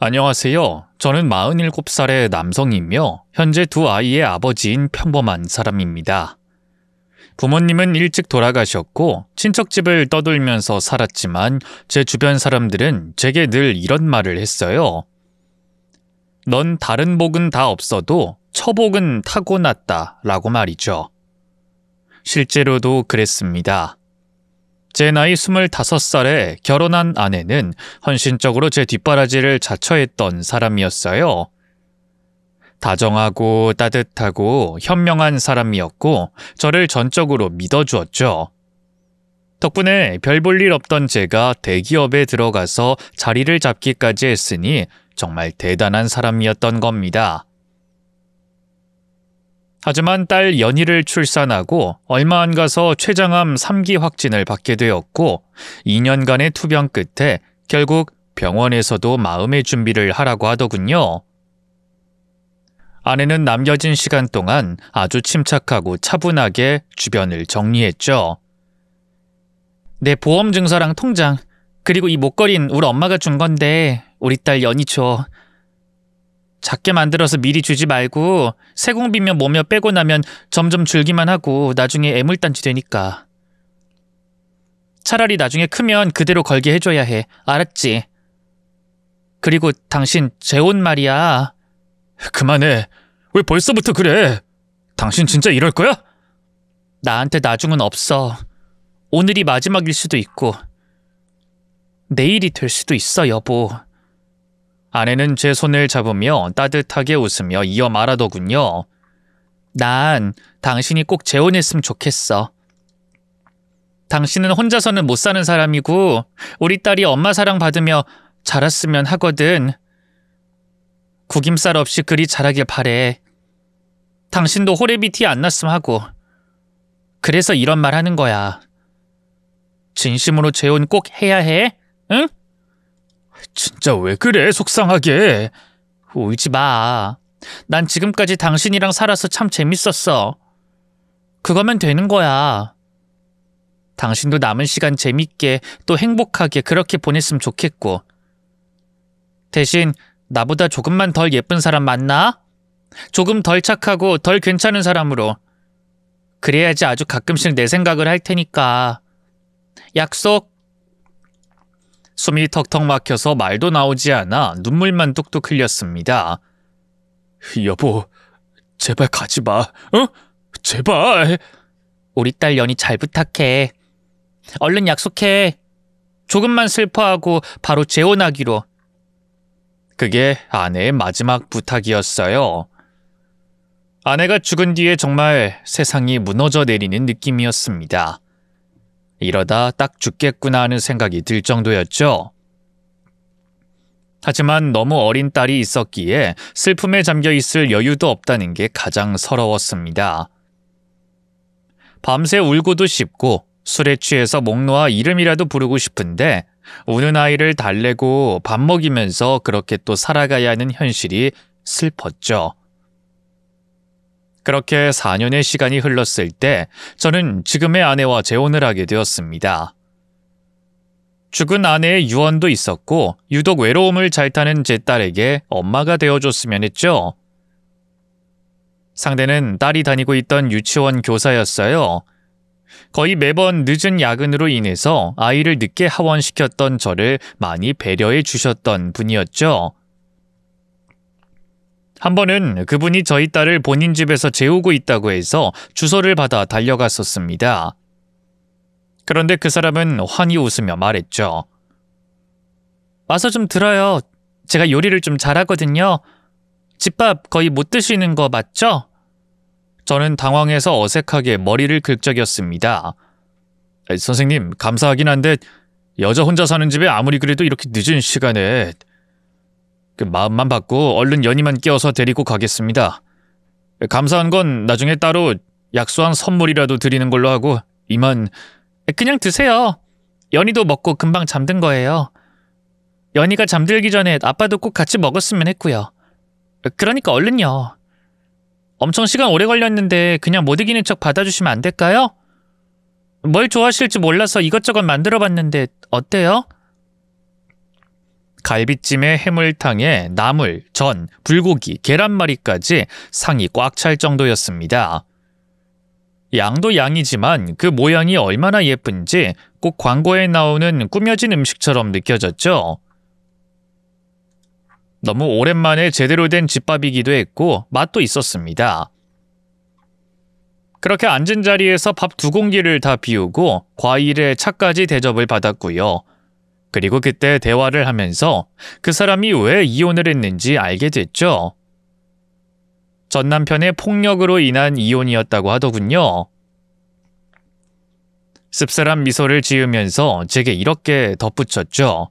안녕하세요. 저는 47살의 남성이며 현재 두 아이의 아버지인 평범한 사람입니다. 부모님은 일찍 돌아가셨고 친척집을 떠돌면서 살았지만 제 주변 사람들은 제게 늘 이런 말을 했어요. 넌 다른 복은 다 없어도 처복은 타고났다 라고 말이죠. 실제로도 그랬습니다. 제 나이 25살에 결혼한 아내는 헌신적으로 제 뒷바라지를 자처했던 사람이었어요. 다정하고 따뜻하고 현명한 사람이었고 저를 전적으로 믿어주었죠. 덕분에 별 볼 일 없던 제가 대기업에 들어가서 자리를 잡기까지 했으니 정말 대단한 사람이었던 겁니다. 하지만 딸 연희를 출산하고 얼마 안 가서 췌장암 3기 확진을 받게 되었고 2년간의 투병 끝에 결국 병원에서도 마음의 준비를 하라고 하더군요. 아내는 남겨진 시간 동안 아주 침착하고 차분하게 주변을 정리했죠. 내 보험 증서랑 통장, 그리고 이 목걸이는 우리 엄마가 준 건데 우리 딸 연희 줘. 작게 만들어서 미리 주지 말고 세공비며 뭐며 빼고 나면 점점 줄기만 하고 나중에 애물단지 되니까. 차라리 나중에 크면 그대로 걸게 해줘야 해. 알았지? 그리고 당신 재혼 말이야. 그만해. 왜 벌써부터 그래? 당신 진짜 이럴 거야? 나한테 나중은 없어. 오늘이 마지막일 수도 있고 내일이 될 수도 있어, 여보. 아내는 제 손을 잡으며 따뜻하게 웃으며 이어 말하더군요. 난 당신이 꼭 재혼했으면 좋겠어. 당신은 혼자서는 못 사는 사람이고 우리 딸이 엄마 사랑 받으며 자랐으면 하거든. 구김살 없이 그리 자라길 바래. 당신도 호래비 티 안 났으면 하고. 그래서 이런 말 하는 거야. 진심으로 재혼 꼭 해야 해? 응? 진짜 왜 그래, 속상하게. 울지 마. 난 지금까지 당신이랑 살아서 참 재밌었어. 그거면 되는 거야. 당신도 남은 시간 재밌게 또 행복하게 그렇게 보냈으면 좋겠고. 대신 나보다 조금만 덜 예쁜 사람 만나? 조금 덜 착하고 덜 괜찮은 사람으로. 그래야지 아주 가끔씩 내 생각을 할 테니까. 약속? 숨이 턱턱 막혀서 말도 나오지 않아 눈물만 뚝뚝 흘렸습니다. 여보, 제발 가지 마. 어? 제발. 우리 딸 연희 잘 부탁해. 얼른 약속해. 조금만 슬퍼하고 바로 재혼하기로. 그게 아내의 마지막 부탁이었어요. 아내가 죽은 뒤에 정말 세상이 무너져 내리는 느낌이었습니다. 이러다 딱 죽겠구나 하는 생각이 들 정도였죠. 하지만 너무 어린 딸이 있었기에 슬픔에 잠겨 있을 여유도 없다는 게 가장 서러웠습니다. 밤새 울고도 싶고 술에 취해서 목 놓아 이름이라도 부르고 싶은데 우는 아이를 달래고 밥 먹이면서 그렇게 또 살아가야 하는 현실이 슬펐죠. 그렇게 4년의 시간이 흘렀을 때 저는 지금의 아내와 재혼을 하게 되었습니다. 죽은 아내의 유언도 있었고 유독 외로움을 잘 타는 제 딸에게 엄마가 되어줬으면 했죠. 상대는 딸이 다니고 있던 유치원 교사였어요. 거의 매번 늦은 야근으로 인해서 아이를 늦게 하원시켰던 저를 많이 배려해 주셨던 분이었죠. 한 번은 그분이 저희 딸을 본인 집에서 재우고 있다고 해서 주소를 받아 달려갔었습니다. 그런데 그 사람은 환히 웃으며 말했죠. 와서 좀 들어요. 제가 요리를 좀 잘하거든요. 집밥 거의 못 드시는 거 맞죠? 저는 당황해서 어색하게 머리를 긁적였습니다. 선생님, 감사하긴 한데 여자 혼자 사는 집에 아무리 그래도 이렇게 늦은 시간에 마음만 받고 얼른 연희만 깨워서 데리고 가겠습니다. 감사한 건 나중에 따로 약소한 선물이라도 드리는 걸로 하고 이만. 그냥 드세요. 연희도 먹고 금방 잠든 거예요. 연희가 잠들기 전에 아빠도 꼭 같이 먹었으면 했고요. 그러니까 얼른요. 엄청 시간 오래 걸렸는데 그냥 못 이기는 척 받아주시면 안 될까요? 뭘 좋아하실지 몰라서 이것저것 만들어봤는데 어때요? 갈비찜에 해물탕에 나물, 전, 불고기, 계란말이까지 상이 꽉 찰 정도였습니다. 양도 양이지만 그 모양이 얼마나 예쁜지 꼭 광고에 나오는 꾸며진 음식처럼 느껴졌죠. 너무 오랜만에 제대로 된 집밥이기도 했고 맛도 있었습니다. 그렇게 앉은 자리에서 밥 2공기를 다 비우고 과일에 차까지 대접을 받았고요. 그리고 그때 대화를 하면서 그 사람이 왜 이혼을 했는지 알게 됐죠. 전 남편의 폭력으로 인한 이혼이었다고 하더군요. 씁쓸한 미소를 지으면서 제게 이렇게 덧붙였죠.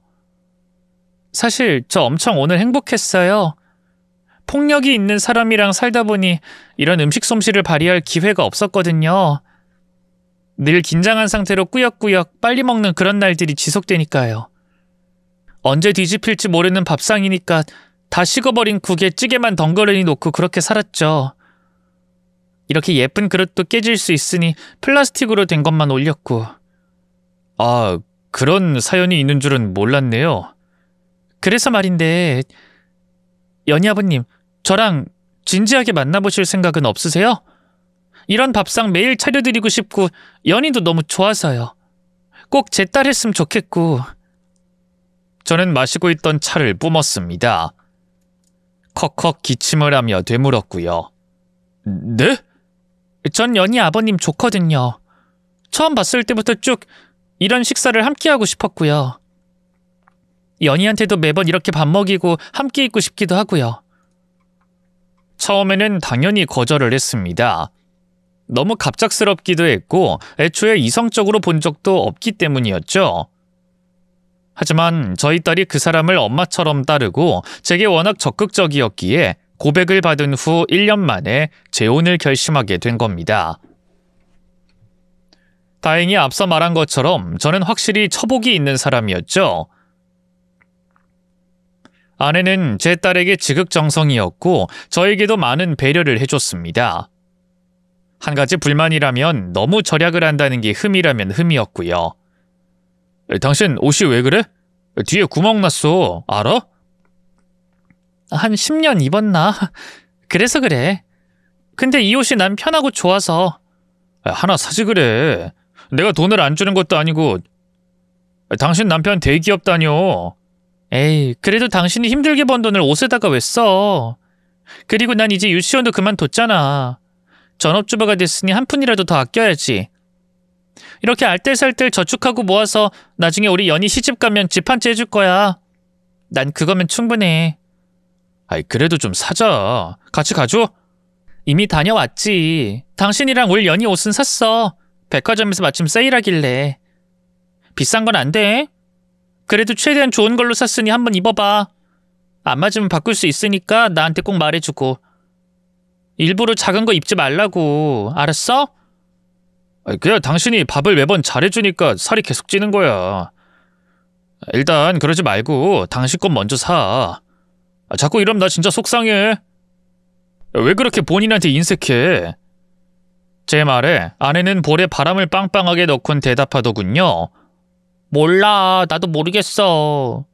사실 저 엄청 오늘 행복했어요. 폭력이 있는 사람이랑 살다 보니 이런 음식 솜씨를 발휘할 기회가 없었거든요. 늘 긴장한 상태로 꾸역꾸역 빨리 먹는 그런 날들이 지속되니까요. 언제 뒤집힐지 모르는 밥상이니까 다 식어버린 국에 찌개만 덩그러니 놓고 그렇게 살았죠. 이렇게 예쁜 그릇도 깨질 수 있으니 플라스틱으로 된 것만 올렸고. 아, 그런 사연이 있는 줄은 몰랐네요. 그래서 말인데, 연희 아버님, 저랑 진지하게 만나보실 생각은 없으세요? 이런 밥상 매일 차려드리고 싶고 연희도 너무 좋아서요. 꼭 제 딸 했으면 좋겠고. 저는 마시고 있던 차를 뿜었습니다. 컥컥 기침을 하며 되물었고요. 네? 전 연희 아버님 좋거든요. 처음 봤을 때부터 쭉 이런 식사를 함께하고 싶었고요. 연희한테도 매번 이렇게 밥 먹이고 함께 있고 싶기도 하고요. 처음에는 당연히 거절을 했습니다. 너무 갑작스럽기도 했고 애초에 이성적으로 본 적도 없기 때문이었죠. 하지만 저희 딸이 그 사람을 엄마처럼 따르고 제게 워낙 적극적이었기에 고백을 받은 후 1년 만에 재혼을 결심하게 된 겁니다. 다행히 앞서 말한 것처럼 저는 확실히 처복이 있는 사람이었죠. 아내는 제 딸에게 지극정성이었고 저에게도 많은 배려를 해줬습니다. 한 가지 불만이라면 너무 절약을 한다는 게 흠이라면 흠이었고요. 당신 옷이 왜 그래? 뒤에 구멍 났어. 알아? 한 10년 입었나? 그래서 그래. 근데 이 옷이 난 편하고 좋아서. 하나 사지 그래. 내가 돈을 안 주는 것도 아니고. 당신 남편 대기업 다녀. 에이, 그래도 당신이 힘들게 번 돈을 옷에다가 왜 써? 그리고 난 이제 유치원도 그만뒀잖아. 전업주부가 됐으니 한 푼이라도 더 아껴야지. 이렇게 알뜰살뜰 저축하고 모아서 나중에 우리 연희 시집 가면 집 한 채 해줄 거야. 난 그거면 충분해. 아이, 그래도 좀 사자. 같이 가줘? 이미 다녀왔지. 당신이랑 올 연희 옷은 샀어. 백화점에서 마침 세일하길래. 비싼 건 안 돼. 그래도 최대한 좋은 걸로 샀으니 한번 입어봐. 안 맞으면 바꿀 수 있으니까 나한테 꼭 말해주고. 일부러 작은 거 입지 말라고. 알았어? 그냥 당신이 밥을 매번 잘해주니까 살이 계속 찌는 거야. 일단 그러지 말고 당신 건 먼저 사. 자꾸 이러면 나 진짜 속상해. 왜 그렇게 본인한테 인색해? 제 말에 아내는 볼에 바람을 빵빵하게 넣곤 대답하더군요. 몰라. 나도 모르겠어.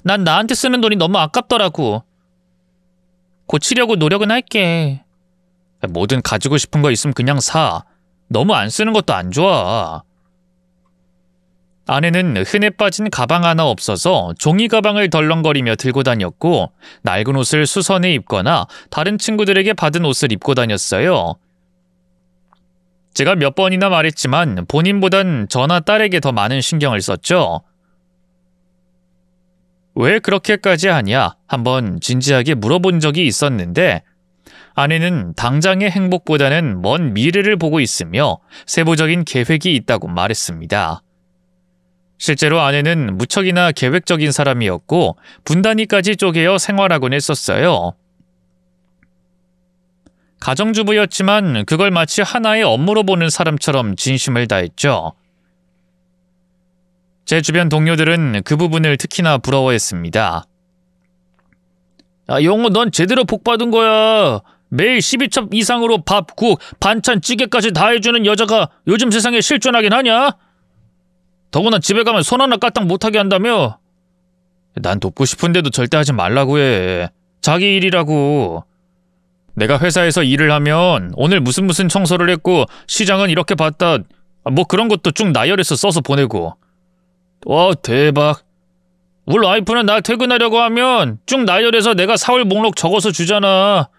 난 나한테 쓰는 돈이 너무 아깝더라고. 고치려고 노력은 할게. 뭐든 가지고 싶은 거 있으면 그냥 사. 너무 안 쓰는 것도 안 좋아. 아내는 흔해 빠진 가방 하나 없어서 종이 가방을 덜렁거리며 들고 다녔고 낡은 옷을 수선해 입거나 다른 친구들에게 받은 옷을 입고 다녔어요. 제가 몇 번이나 말했지만 본인보단 저나 딸에게 더 많은 신경을 썼죠. 왜 그렇게까지 하냐 한번 진지하게 물어본 적이 있었는데 아내는 당장의 행복보다는 먼 미래를 보고 있으며 세부적인 계획이 있다고 말했습니다. 실제로 아내는 무척이나 계획적인 사람이었고 분단위까지 쪼개어 생활하곤 했었어요. 가정주부였지만 그걸 마치 하나의 업무로 보는 사람처럼 진심을 다했죠. 제 주변 동료들은 그 부분을 특히나 부러워했습니다. 용호, 넌 제대로 복 받은 거야. 매일 12첩 이상으로 밥, 국, 반찬, 찌개까지 다 해주는 여자가 요즘 세상에 실존하긴 하냐? 더구나 집에 가면 손 하나 까딱 못하게 한다며? 난 돕고 싶은데도 절대 하지 말라고 해. 자기 일이라고. 내가 회사에서 일을 하면 오늘 무슨 청소를 했고 시장은 이렇게 봤다. 뭐 그런 것도 쭉 나열해서 써서 보내고. 와, 대박. 우리 와이프는 나 퇴근하려고 하면 쭉 나열해서 내가 사올 목록 적어서 주잖아.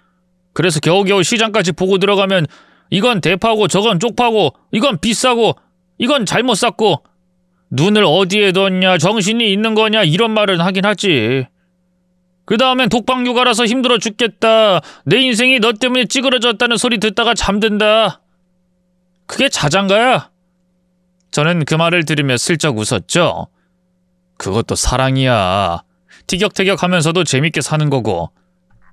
그래서 겨우겨우 시장까지 보고 들어가면 이건 대파고 저건 쪽파고 이건 비싸고 이건 잘못 샀고 눈을 어디에 뒀냐 정신이 있는 거냐 이런 말은 하긴 하지. 그 다음엔 독박 육아라서 힘들어 죽겠다. 내 인생이 너 때문에 찌그러졌다는 소리 듣다가 잠든다. 그게 자장가야? 저는 그 말을 들으며 슬쩍 웃었죠. 그것도 사랑이야. 티격태격하면서도 재밌게 사는 거고.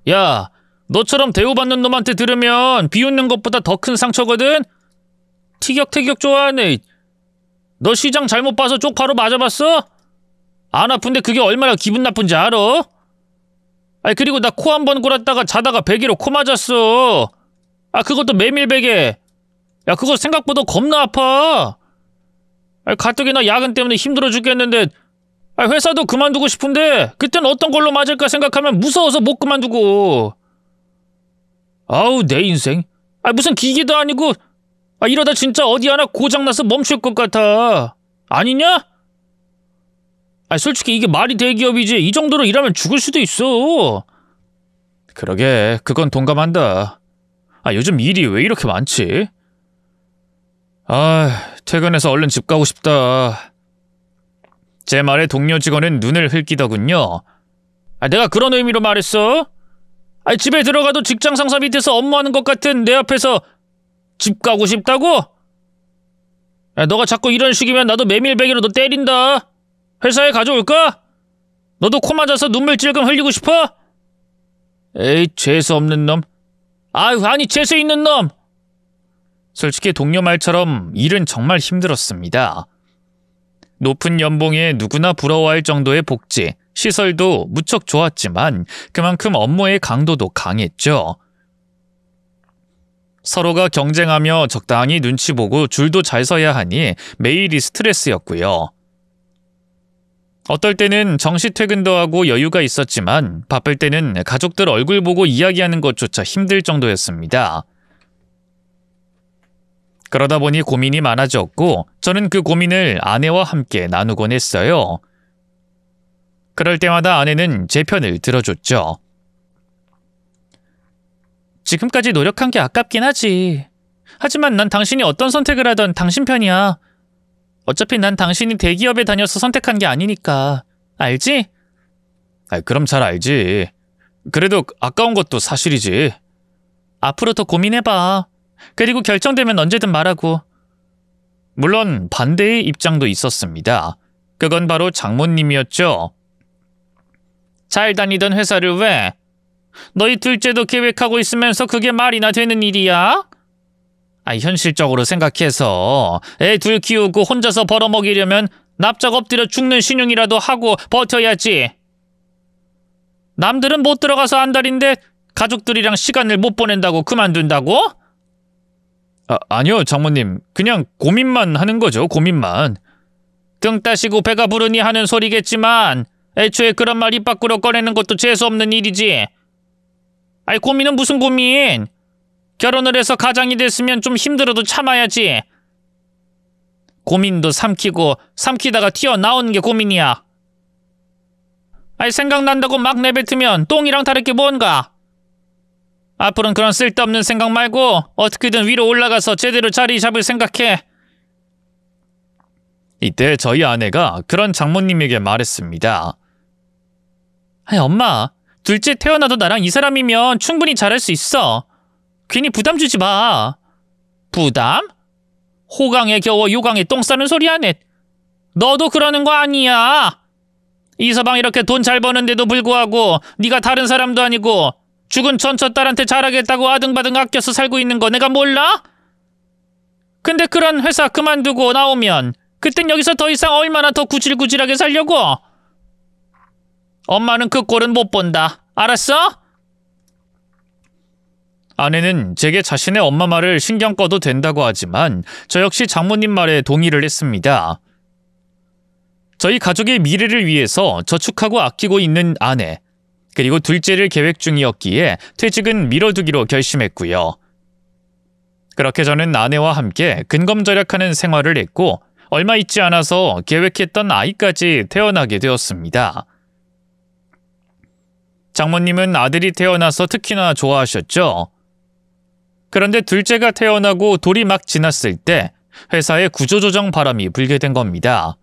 야, 너처럼 대우받는 놈한테 들으면 비웃는 것보다 더 큰 상처거든? 티격태격 좋아하네. 너 시장 잘못 봐서 쪽파로 맞아봤어? 안 아픈데 그게 얼마나 기분 나쁜지 알아? 아니 그리고 나 코 한 번 골았다가 자다가 베개로 코 맞았어. 그것도 메밀베개. 야 그거 생각보다 겁나 아파. 가뜩이나 야근 때문에 힘들어 죽겠는데 회사도 그만두고 싶은데 그땐 어떤 걸로 맞을까 생각하면 무서워서 못 그만두고. 아우 내 인생. 무슨 기계도 아니고 이러다 진짜 어디 하나 고장나서 멈출 것 같아. 아니냐? 솔직히 이게 말이 대기업이지 이 정도로 일하면 죽을 수도 있어. 그러게 그건 동감한다. 요즘 일이 왜 이렇게 많지? 퇴근해서 얼른 집 가고 싶다. 제 말에 동료 직원은 눈을 흘기더군요. 내가 그런 의미로 말했어? 집에 들어가도 직장 상사 밑에서 업무하는 것 같은 내 앞에서 집 가고 싶다고? 너가 자꾸 이런 식이면 나도 메밀베개로 너 때린다. 회사에 가져올까? 너도 코 맞아서 눈물 찔끔 흘리고 싶어? 에이 재수 없는 놈. 아니 재수 있는 놈. 솔직히 동료 말처럼 일은 정말 힘들었습니다. 높은 연봉에 누구나 부러워할 정도의 복지, 시설도 무척 좋았지만 그만큼 업무의 강도도 강했죠. 서로가 경쟁하며 적당히 눈치 보고 줄도 잘 서야 하니 매일이 스트레스였고요. 어떨 때는 정시 퇴근도 하고 여유가 있었지만 바쁠 때는 가족들 얼굴 보고 이야기하는 것조차 힘들 정도였습니다. 그러다 보니 고민이 많아졌고 저는 그 고민을 아내와 함께 나누곤 했어요. 그럴 때마다 아내는 제 편을 들어줬죠. 지금까지 노력한 게 아깝긴 하지. 하지만 난 당신이 어떤 선택을 하던 당신 편이야. 어차피 난 당신이 대기업에 다녀서 선택한 게 아니니까. 알지? 그럼 잘 알지. 그래도 아까운 것도 사실이지. 앞으로 더 고민해봐. 그리고 결정되면 언제든 말하고. 물론 반대의 입장도 있었습니다. 그건 바로 장모님이었죠. 잘 다니던 회사를 왜? 너희 둘째도 계획하고 있으면서 그게 말이나 되는 일이야? 현실적으로 생각해서 애 둘 키우고 혼자서 벌어먹이려면 납작 엎드려 죽는 신용이라도 하고 버텨야지. 남들은 못 들어가서 안달인데 가족들이랑 시간을 못 보낸다고 그만둔다고? 아니요 장모님. 그냥 고민만 하는 거죠. 고민만. 등 따시고 배가 부르니 하는 소리겠지만 애초에 그런 말 입 밖으로 꺼내는 것도 재수없는 일이지. 고민은 무슨 고민? 결혼을 해서 가장이 됐으면 좀 힘들어도 참아야지. 고민도 삼키고 삼키다가 튀어나오는 게 고민이야. 생각난다고 막 내뱉으면 똥이랑 다를 게 뭔가. 앞으로는 그런 쓸데없는 생각 말고 어떻게든 위로 올라가서 제대로 자리 잡을 생각해. 이때 저희 아내가 그런 장모님에게 말했습니다. 엄마, 둘째 태어나도 나랑 이 사람이면 충분히 잘할 수 있어. 괜히 부담 주지 마. 부담? 호강에 겨워 요강에 똥 싸는 소리 안 해. 너도 그러는 거 아니야. 이서방 이렇게 돈 잘 버는데도 불구하고 네가 다른 사람도 아니고 죽은 전처딸한테 잘하겠다고 아등바등 아껴서 살고 있는 거 내가 몰라? 근데 그런 회사 그만두고 나오면 그땐 여기서 더 이상 얼마나 더 구질구질하게 살려고? 엄마는 그 꼴은 못 본다. 알았어? 아내는 제게 자신의 엄마 말을 신경 꺼도 된다고 하지만 저 역시 장모님 말에 동의를 했습니다. 저희 가족의 미래를 위해서 저축하고 아끼고 있는 아내, 그리고 둘째를 계획 중이었기에 퇴직은 미뤄두기로 결심했고요. 그렇게 저는 아내와 함께 근검절약하는 생활을 했고 얼마 있지 않아서 계획했던 아이까지 태어나게 되었습니다. 장모님은 아들이 태어나서 특히나 좋아하셨죠. 그런데 둘째가 태어나고 돌이 막 지났을 때 회사에 구조조정 바람이 불게 된 겁니다.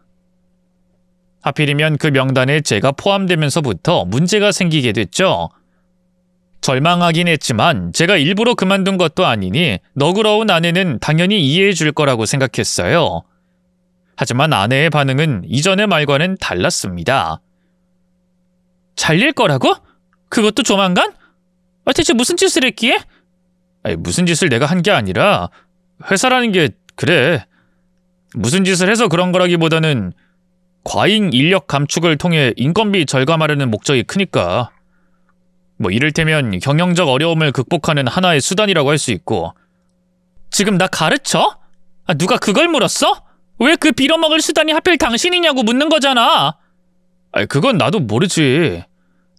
하필이면 그 명단에 제가 포함되면서부터 문제가 생기게 됐죠. 절망하긴 했지만 제가 일부러 그만둔 것도 아니니 너그러운 아내는 당연히 이해해 줄 거라고 생각했어요. 하지만 아내의 반응은 이전의 말과는 달랐습니다. 잘릴 거라고? 그것도 조만간? 대체 무슨 짓을 했기에? 무슨 짓을 내가 한 게 아니라 회사라는 게 그래. 무슨 짓을 해서 그런 거라기보다는 과잉 인력 감축을 통해 인건비 절감하려는 목적이 크니까. 이를테면 경영적 어려움을 극복하는 하나의 수단이라고 할 수 있고. 지금 나 가르쳐? 누가 그걸 물었어? 왜 그 빌어먹을 수단이 하필 당신이냐고 묻는 거잖아. 그건 나도 모르지.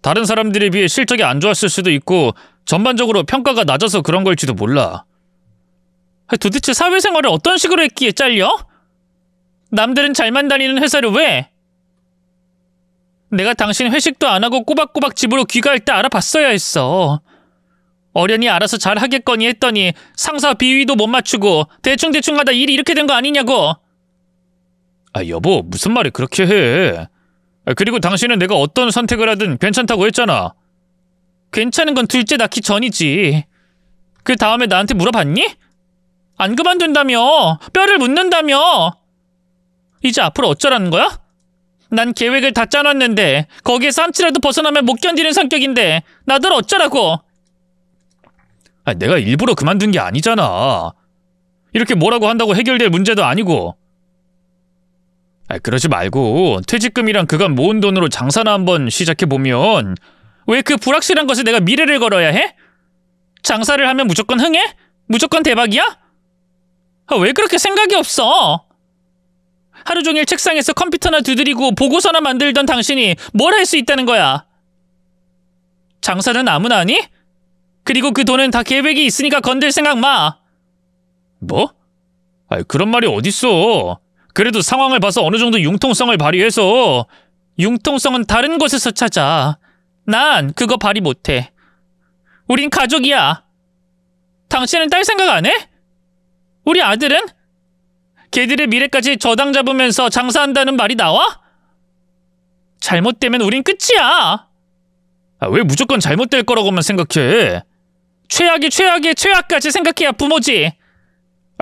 다른 사람들에 비해 실적이 안 좋았을 수도 있고 전반적으로 평가가 낮아서 그런 걸지도 몰라. 도대체 사회생활을 어떤 식으로 했기에 잘려? 남들은 잘만 다니는 회사를 왜? 내가 당신 회식도 안 하고 꼬박꼬박 집으로 귀가할 때 알아봤어야 했어. 어련히 알아서 잘 하겠거니 했더니 상사 비위도 못 맞추고 대충대충 하다 일이 이렇게 된 거 아니냐고. 여보, 무슨 말을 그렇게 해. 그리고 당신은 내가 어떤 선택을 하든 괜찮다고 했잖아. 괜찮은 건 둘째 낳기 전이지. 그 다음에 나한테 물어봤니? 안 그만둔다며. 뼈를 묻는다며. 이제 앞으로 어쩌라는 거야? 난 계획을 다 짜놨는데 거기에서 한치라도 벗어나면 못 견디는 성격인데 나들 어쩌라고. 내가 일부러 그만둔 게 아니잖아. 이렇게 뭐라고 한다고 해결될 문제도 아니고. 그러지 말고 퇴직금이랑 그간 모은 돈으로 장사나 한번 시작해보면. 왜 그 불확실한 것에 내가 미래를 걸어야 해? 장사를 하면 무조건 흥해? 무조건 대박이야? 왜 그렇게 생각이 없어? 하루 종일 책상에서 컴퓨터나 두드리고 보고서나 만들던 당신이 뭘 할 수 있다는 거야? 장사는 아무나 하니? 그리고 그 돈은 다 계획이 있으니까 건들 생각 마. 뭐? 그런 말이 어딨어. 그래도 상황을 봐서 어느 정도 융통성을 발휘해서. 융통성은 다른 곳에서 찾아. 난 그거 발휘 못해. 우린 가족이야. 당신은 딸 생각 안 해? 우리 아들은? 걔들의 미래까지 저당 잡으면서 장사한다는 말이 나와? 잘못되면 우린 끝이야. 왜 무조건 잘못될 거라고만 생각해? 최악의 최악의 최악까지 생각해야 부모지.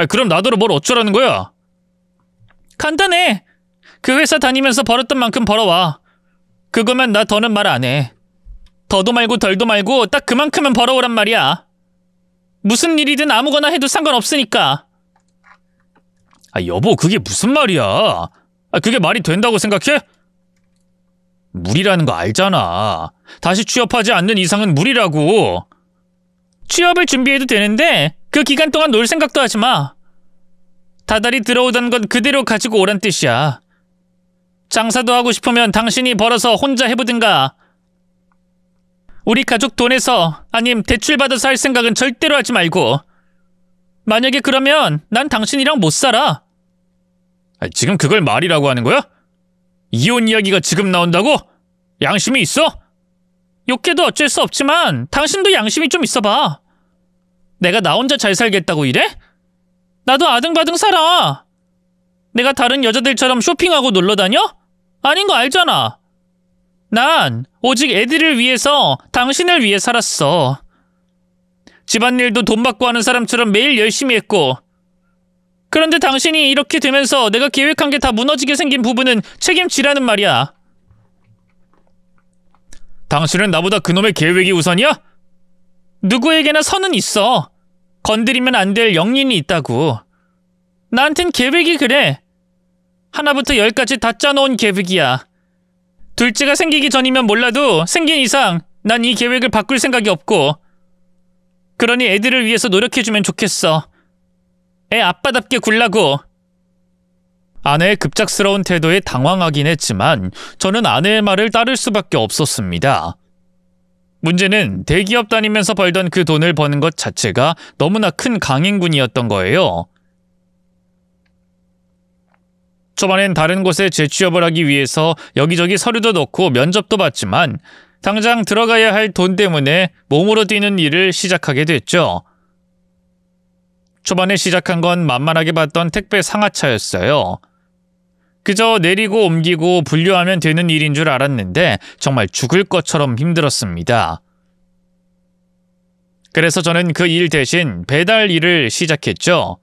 그럼 나더러 뭘 어쩌라는 거야? 간단해. 그 회사 다니면서 벌었던 만큼 벌어와. 그거면 나 더는 말 안 해. 더도 말고 덜도 말고 딱 그만큼은 벌어오란 말이야. 무슨 일이든 아무거나 해도 상관없으니까. 여보, 그게 무슨 말이야? 그게 말이 된다고 생각해? 무리라는 거 알잖아. 다시 취업하지 않는 이상은 무리라고. 취업을 준비해도 되는데 그 기간 동안 놀 생각도 하지 마. 다달이 들어오던 건 그대로 가지고 오란 뜻이야. 장사도 하고 싶으면 당신이 벌어서 혼자 해보든가. 우리 가족 돈에서 아님 대출받아서 할 생각은 절대로 하지 말고. 만약에 그러면 난 당신이랑 못 살아. 지금 그걸 말이라고 하는 거야? 이혼 이야기가 지금 나온다고? 양심이 있어? 욕해도 어쩔 수 없지만 당신도 양심이 좀 있어봐. 내가 나 혼자 잘 살겠다고 이래? 나도 아등바등 살아. 내가 다른 여자들처럼 쇼핑하고 놀러다녀? 아닌 거 알잖아. 난 오직 애들을 위해서 당신을 위해 살았어. 집안일도 돈 받고 하는 사람처럼 매일 열심히 했고. 그런데 당신이 이렇게 되면서 내가 계획한 게 다 무너지게 생긴 부분은 책임지라는 말이야. 당신은 나보다 그놈의 계획이 우선이야? 누구에게나 선은 있어. 건드리면 안 될 영린이 있다고. 나한텐 계획이 그래. 하나부터 열까지 다 짜놓은 계획이야. 둘째가 생기기 전이면 몰라도 생긴 이상 난 이 계획을 바꿀 생각이 없고. 그러니 애들을 위해서 노력해주면 좋겠어. 애 아빠답게 굴라고. 아내의 급작스러운 태도에 당황하긴 했지만 저는 아내의 말을 따를 수밖에 없었습니다. 문제는 대기업 다니면서 벌던 그 돈을 버는 것 자체가 너무나 큰 강행군이었던 거예요. 초반엔 다른 곳에 재취업을 하기 위해서 여기저기 서류도 넣고 면접도 봤지만 당장 들어가야 할 돈 때문에 몸으로 뛰는 일을 시작하게 됐죠. 초반에 시작한 건 만만하게 봤던 택배 상하차였어요. 그저 내리고 옮기고 분류하면 되는 일인 줄 알았는데 정말 죽을 것처럼 힘들었습니다. 그래서 저는 그 일 대신 배달 일을 시작했죠.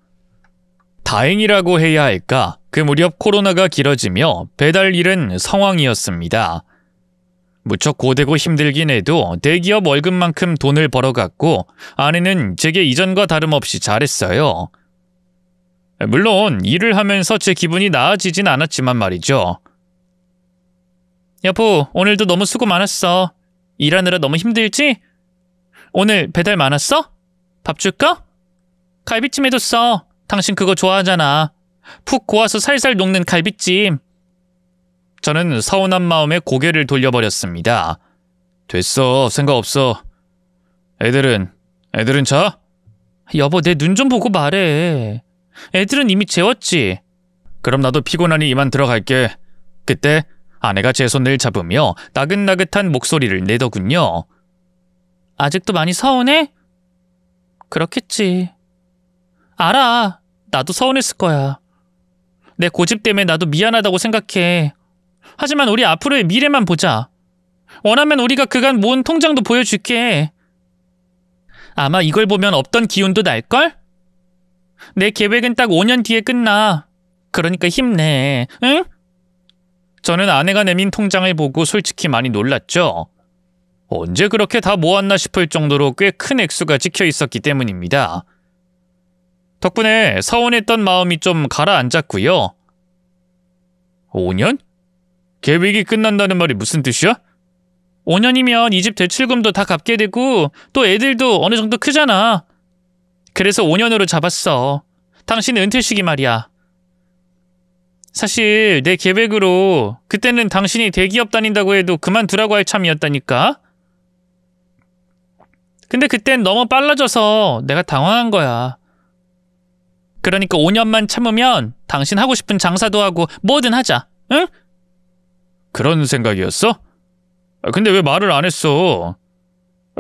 다행이라고 해야 할까? 그 무렵 코로나가 길어지며 배달 일은 성황이었습니다. 무척 고되고 힘들긴 해도 대기업 월급만큼 돈을 벌어갔고 아내는 제게 이전과 다름없이 잘했어요. 물론 일을 하면서 제 기분이 나아지진 않았지만 말이죠. 여보, 오늘도 너무 수고 많았어. 일하느라 너무 힘들지? 오늘 배달 많았어? 밥 줄까? 갈비찜 해뒀어. 당신 그거 좋아하잖아. 푹 고아서 살살 녹는 갈비찜. 저는 서운한 마음에 고개를 돌려버렸습니다. 됐어, 생각 없어. 애들은 자? 여보, 내 눈 좀 보고 말해. 애들은 이미 재웠지. 그럼 나도 피곤하니 이만 들어갈게. 그때 아내가 제 손을 잡으며 나긋나긋한 목소리를 내더군요. 아직도 많이 서운해? 그렇겠지. 알아. 나도 서운했을 거야. 내 고집 때문에 나도 미안하다고 생각해. 하지만 우리 앞으로의 미래만 보자. 원하면 우리가 그간 모은 통장도 보여줄게. 아마 이걸 보면 없던 기운도 날걸? 내 계획은 딱 5년 뒤에 끝나. 그러니까 힘내, 응? 저는 아내가 내민 통장을 보고 솔직히 많이 놀랐죠. 언제 그렇게 다 모았나 싶을 정도로 꽤 큰 액수가 찍혀 있었기 때문입니다. 덕분에 서운했던 마음이 좀 가라앉았고요. 5년? 계획이 끝난다는 말이 무슨 뜻이야? 5년이면 이 집 대출금도 다 갚게 되고 또 애들도 어느 정도 크잖아. 그래서 5년으로 잡았어. 당신 은퇴 시기 말이야. 사실 내 계획으로 그때는 당신이 대기업 다닌다고 해도 그만두라고 할 참이었다니까. 근데 그땐 너무 빨라져서 내가 당황한 거야. 그러니까 5년만 참으면 당신 하고 싶은 장사도 하고 뭐든 하자, 응? 그런 생각이었어? 근데 왜 말을 안 했어?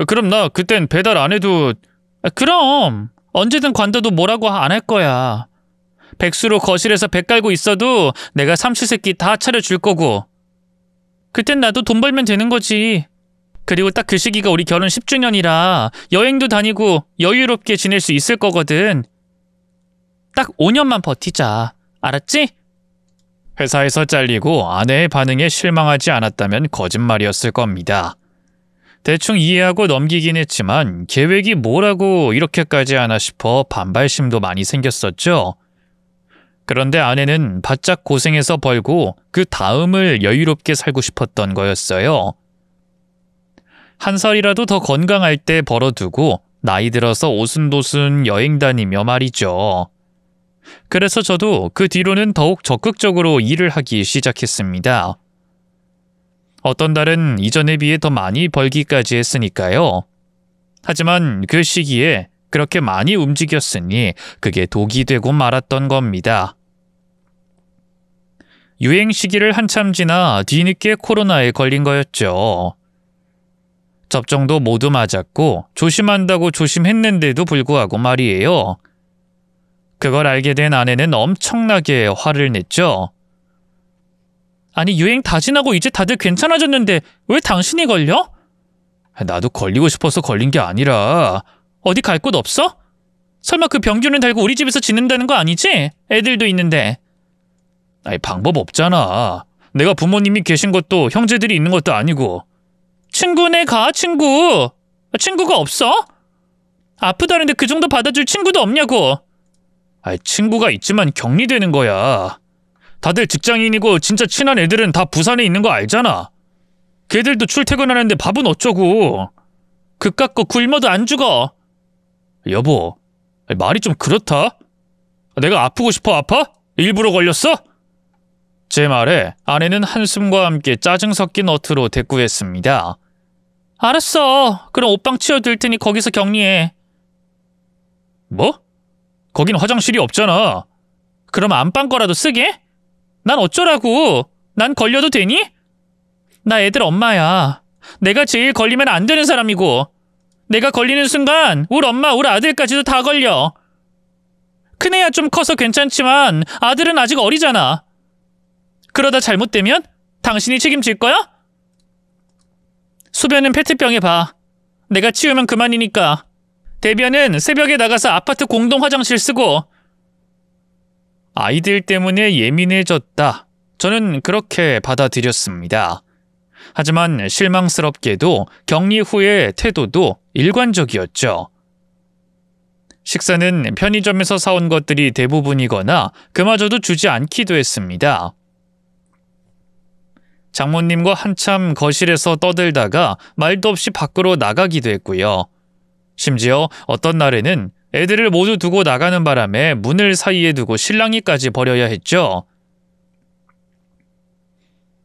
그럼 나 그땐 배달 안 해도... 그럼 언제든 관둬도 뭐라고 안 할 거야. 백수로 거실에서 배 깔고 있어도 내가 삼시세끼 다 차려줄 거고. 그땐 나도 돈 벌면 되는 거지. 그리고 딱 그 시기가 우리 결혼 10주년이라 여행도 다니고 여유롭게 지낼 수 있을 거거든. 딱 5년만 버티자. 알았지? 회사에서 잘리고 아내의 반응에 실망하지 않았다면 거짓말이었을 겁니다. 대충 이해하고 넘기긴 했지만 계획이 뭐라고 이렇게까지 하나 싶어 반발심도 많이 생겼었죠. 그런데 아내는 바짝 고생해서 벌고 그 다음을 여유롭게 살고 싶었던 거였어요. 한 살이라도 더 건강할 때 벌어두고 나이 들어서 오순도순 여행 다니며 말이죠. 그래서 저도 그 뒤로는 더욱 적극적으로 일을 하기 시작했습니다. 어떤 달은 이전에 비해 더 많이 벌기까지 했으니까요. 하지만 그 시기에 그렇게 많이 움직였으니 그게 독이 되고 말았던 겁니다. 유행 시기를 한참 지나 뒤늦게 코로나에 걸린 거였죠. 접종도 모두 맞았고 조심한다고 조심했는데도 불구하고 말이에요. 그걸 알게 된 아내는 엄청나게 화를 냈죠. 아니, 유행 다 지나고 이제 다들 괜찮아졌는데 왜 당신이 걸려? 나도 걸리고 싶어서 걸린 게 아니라. 어디 갈 곳 없어? 설마 그 병균을 달고 우리 집에서 지낸다는 거 아니지? 애들도 있는데. 아니, 방법 없잖아. 내가 부모님이 계신 것도 형제들이 있는 것도 아니고. 친구네 가, 친구. 친구가 없어? 아프다는데 그 정도 받아줄 친구도 없냐고. 아이, 친구가 있지만 격리되는 거야. 다들 직장인이고 진짜 친한 애들은 다 부산에 있는 거 알잖아. 걔들도 출퇴근하는데 밥은 어쩌고. 그깟 거 굶어도 안 죽어. 여보, 말이 좀 그렇다. 내가 아프고 싶어 아파? 일부러 걸렸어? 제 말에 아내는 한숨과 함께 짜증 섞인 어투로 대꾸했습니다. 알았어. 그럼 옷방 치워둘 테니 거기서 격리해. 뭐? 거긴 화장실이 없잖아. 그럼 안방 거라도 쓰게? 난 어쩌라고? 난 걸려도 되니? 나 애들 엄마야. 내가 제일 걸리면 안 되는 사람이고, 내가 걸리는 순간 우리 엄마, 우리 아들까지도 다 걸려. 큰애야 좀 커서 괜찮지만 아들은 아직 어리잖아. 그러다 잘못되면 당신이 책임질 거야? 소변은 페트병에 봐. 내가 치우면 그만이니까. 대변은 새벽에 나가서 아파트 공동 화장실 쓰고. 아이들 때문에 예민해졌다. 저는 그렇게 받아들였습니다. 하지만 실망스럽게도 격리 후의 태도도 일관적이었죠. 식사는 편의점에서 사온 것들이 대부분이거나 그마저도 주지 않기도 했습니다. 장모님과 한참 거실에서 떠들다가 말도 없이 밖으로 나가기도 했고요. 심지어 어떤 날에는 애들을 모두 두고 나가는 바람에 문을 사이에 두고 실랑이까지 벌여야 했죠.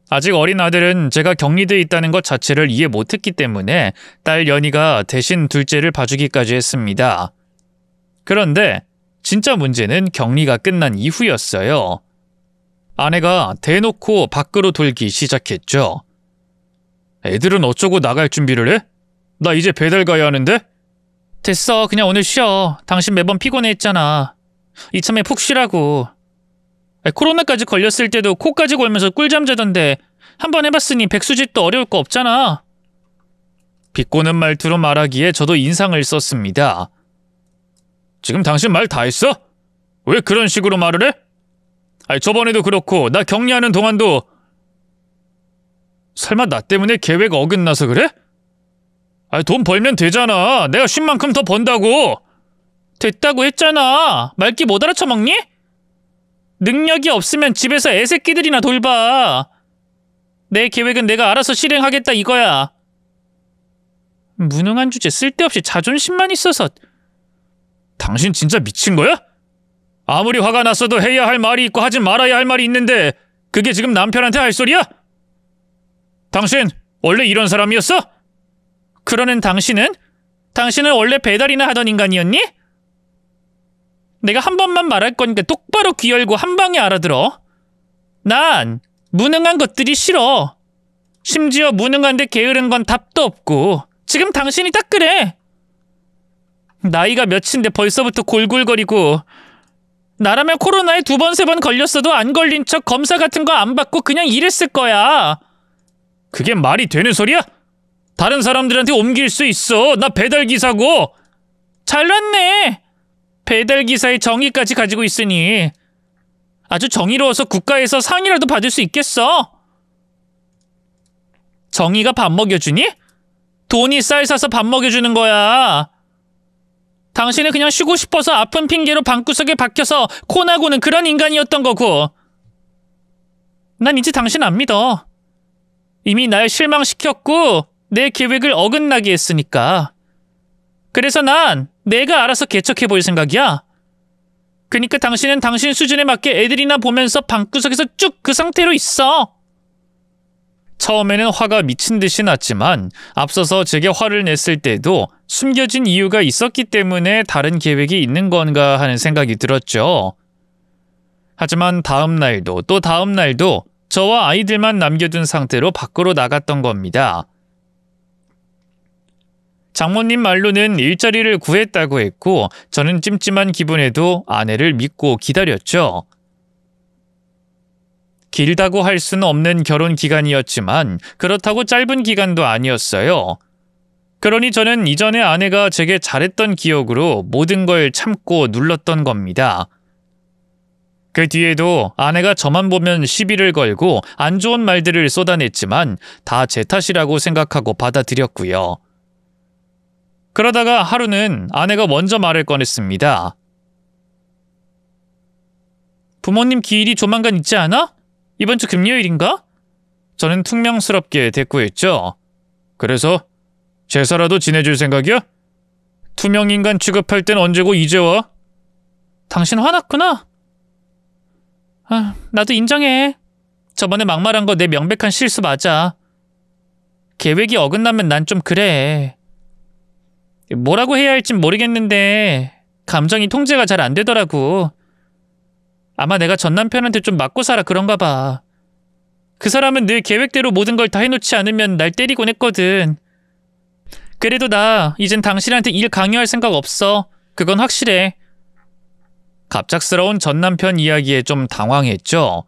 아직 어린 아들은 제가 격리돼 있다는 것 자체를 이해 못했기 때문에 딸 연희가 대신 둘째를 봐주기까지 했습니다. 그런데 진짜 문제는 격리가 끝난 이후였어요. 아내가 대놓고 밖으로 돌기 시작했죠. 애들은 어쩌고 나갈 준비를 해? 나 이제 배달 가야 하는데? 됐어. 그냥 오늘 쉬어. 당신 매번 피곤해했잖아. 이참에 푹 쉬라고. 코로나까지 걸렸을 때도 코까지 골면서 꿀잠 자던데 한번 해봤으니 백수짓도 어려울 거 없잖아. 비꼬는 말투로 말하기에 저도 인상을 썼습니다. 지금 당신 말 다 했어? 왜 그런 식으로 말을 해? 저번에도 그렇고 나 격리하는 동안도 설마 나 때문에 계획 어긋나서 그래? 돈 벌면 되잖아. 내가 쉰 만큼 더 번다고. 됐다고 했잖아. 말귀 못 알아쳐먹니? 능력이 없으면 집에서 애새끼들이나 돌봐. 내 계획은 내가 알아서 실행하겠다 이거야. 무능한 주제 쓸데없이 자존심만 있어서. 당신 진짜 미친 거야? 아무리 화가 났어도 해야 할 말이 있고 하지 말아야 할 말이 있는데 그게 지금 남편한테 할 소리야? 당신 원래 이런 사람이었어? 그러는 당신은? 당신은 원래 배달이나 하던 인간이었니? 내가 한 번만 말할 거니까 똑바로 귀 열고 한 방에 알아들어. 난 무능한 것들이 싫어. 심지어 무능한데 게으른 건 답도 없고. 지금 당신이 딱 그래. 나이가 몇인데 벌써부터 골골거리고. 나라면 코로나에 2번, 3번 걸렸어도 안 걸린 척 검사 같은 거 안 받고 그냥 일했을 거야. 그게 말이 되는 소리야? 다른 사람들한테 옮길 수 있어. 나 배달기사고. 잘났네. 배달기사의 정의까지 가지고 있으니. 아주 정의로워서 국가에서 상이라도 받을 수 있겠어. 정의가 밥 먹여주니? 돈이 쌀 사서 밥 먹여주는 거야. 당신은 그냥 쉬고 싶어서 아픈 핑계로 방구석에 박혀서 코나고는 그런 인간이었던 거고. 난 이제 당신 안 믿어. 이미 날 실망시켰고 내 계획을 어긋나게 했으니까. 그래서 난 내가 알아서 개척해볼 생각이야. 그니까 당신은 당신 수준에 맞게 애들이나 보면서 방구석에서 쭉 그 상태로 있어. 처음에는 화가 미친 듯이 났지만 앞서서 제게 화를 냈을 때도 숨겨진 이유가 있었기 때문에 다른 계획이 있는 건가 하는 생각이 들었죠. 하지만 다음 날도 또 다음 날도 저와 아이들만 남겨둔 상태로 밖으로 나갔던 겁니다. 장모님 말로는 일자리를 구했다고 했고 저는 찜찜한 기분에도 아내를 믿고 기다렸죠. 길다고 할 수는 없는 결혼 기간이었지만 그렇다고 짧은 기간도 아니었어요. 그러니 저는 이전에 아내가 제게 잘했던 기억으로 모든 걸 참고 눌렀던 겁니다. 그 뒤에도 아내가 저만 보면 시비를 걸고 안 좋은 말들을 쏟아냈지만 다 제 탓이라고 생각하고 받아들였고요. 그러다가 하루는 아내가 먼저 말을 꺼냈습니다. 부모님 기일이 조만간 있지 않아? 이번 주 금요일인가? 저는 퉁명스럽게 대꾸했죠. 그래서 제사라도 지내줄 생각이야? 투명인간 취급할 땐 언제고 이제 와? 당신 화났구나. 나도 인정해. 저번에 막말한 거 내 명백한 실수 맞아. 계획이 어긋나면 난 좀 그래. 뭐라고 해야 할진 모르겠는데 감정이 통제가 잘 안 되더라고. 아마 내가 전 남편한테 좀 맞고 살아 그런가 봐. 그 사람은 늘 계획대로 모든 걸 다 해놓지 않으면 날 때리곤 했거든. 그래도 나 이젠 당신한테 일 강요할 생각 없어. 그건 확실해. 갑작스러운 전 남편 이야기에 좀 당황했죠.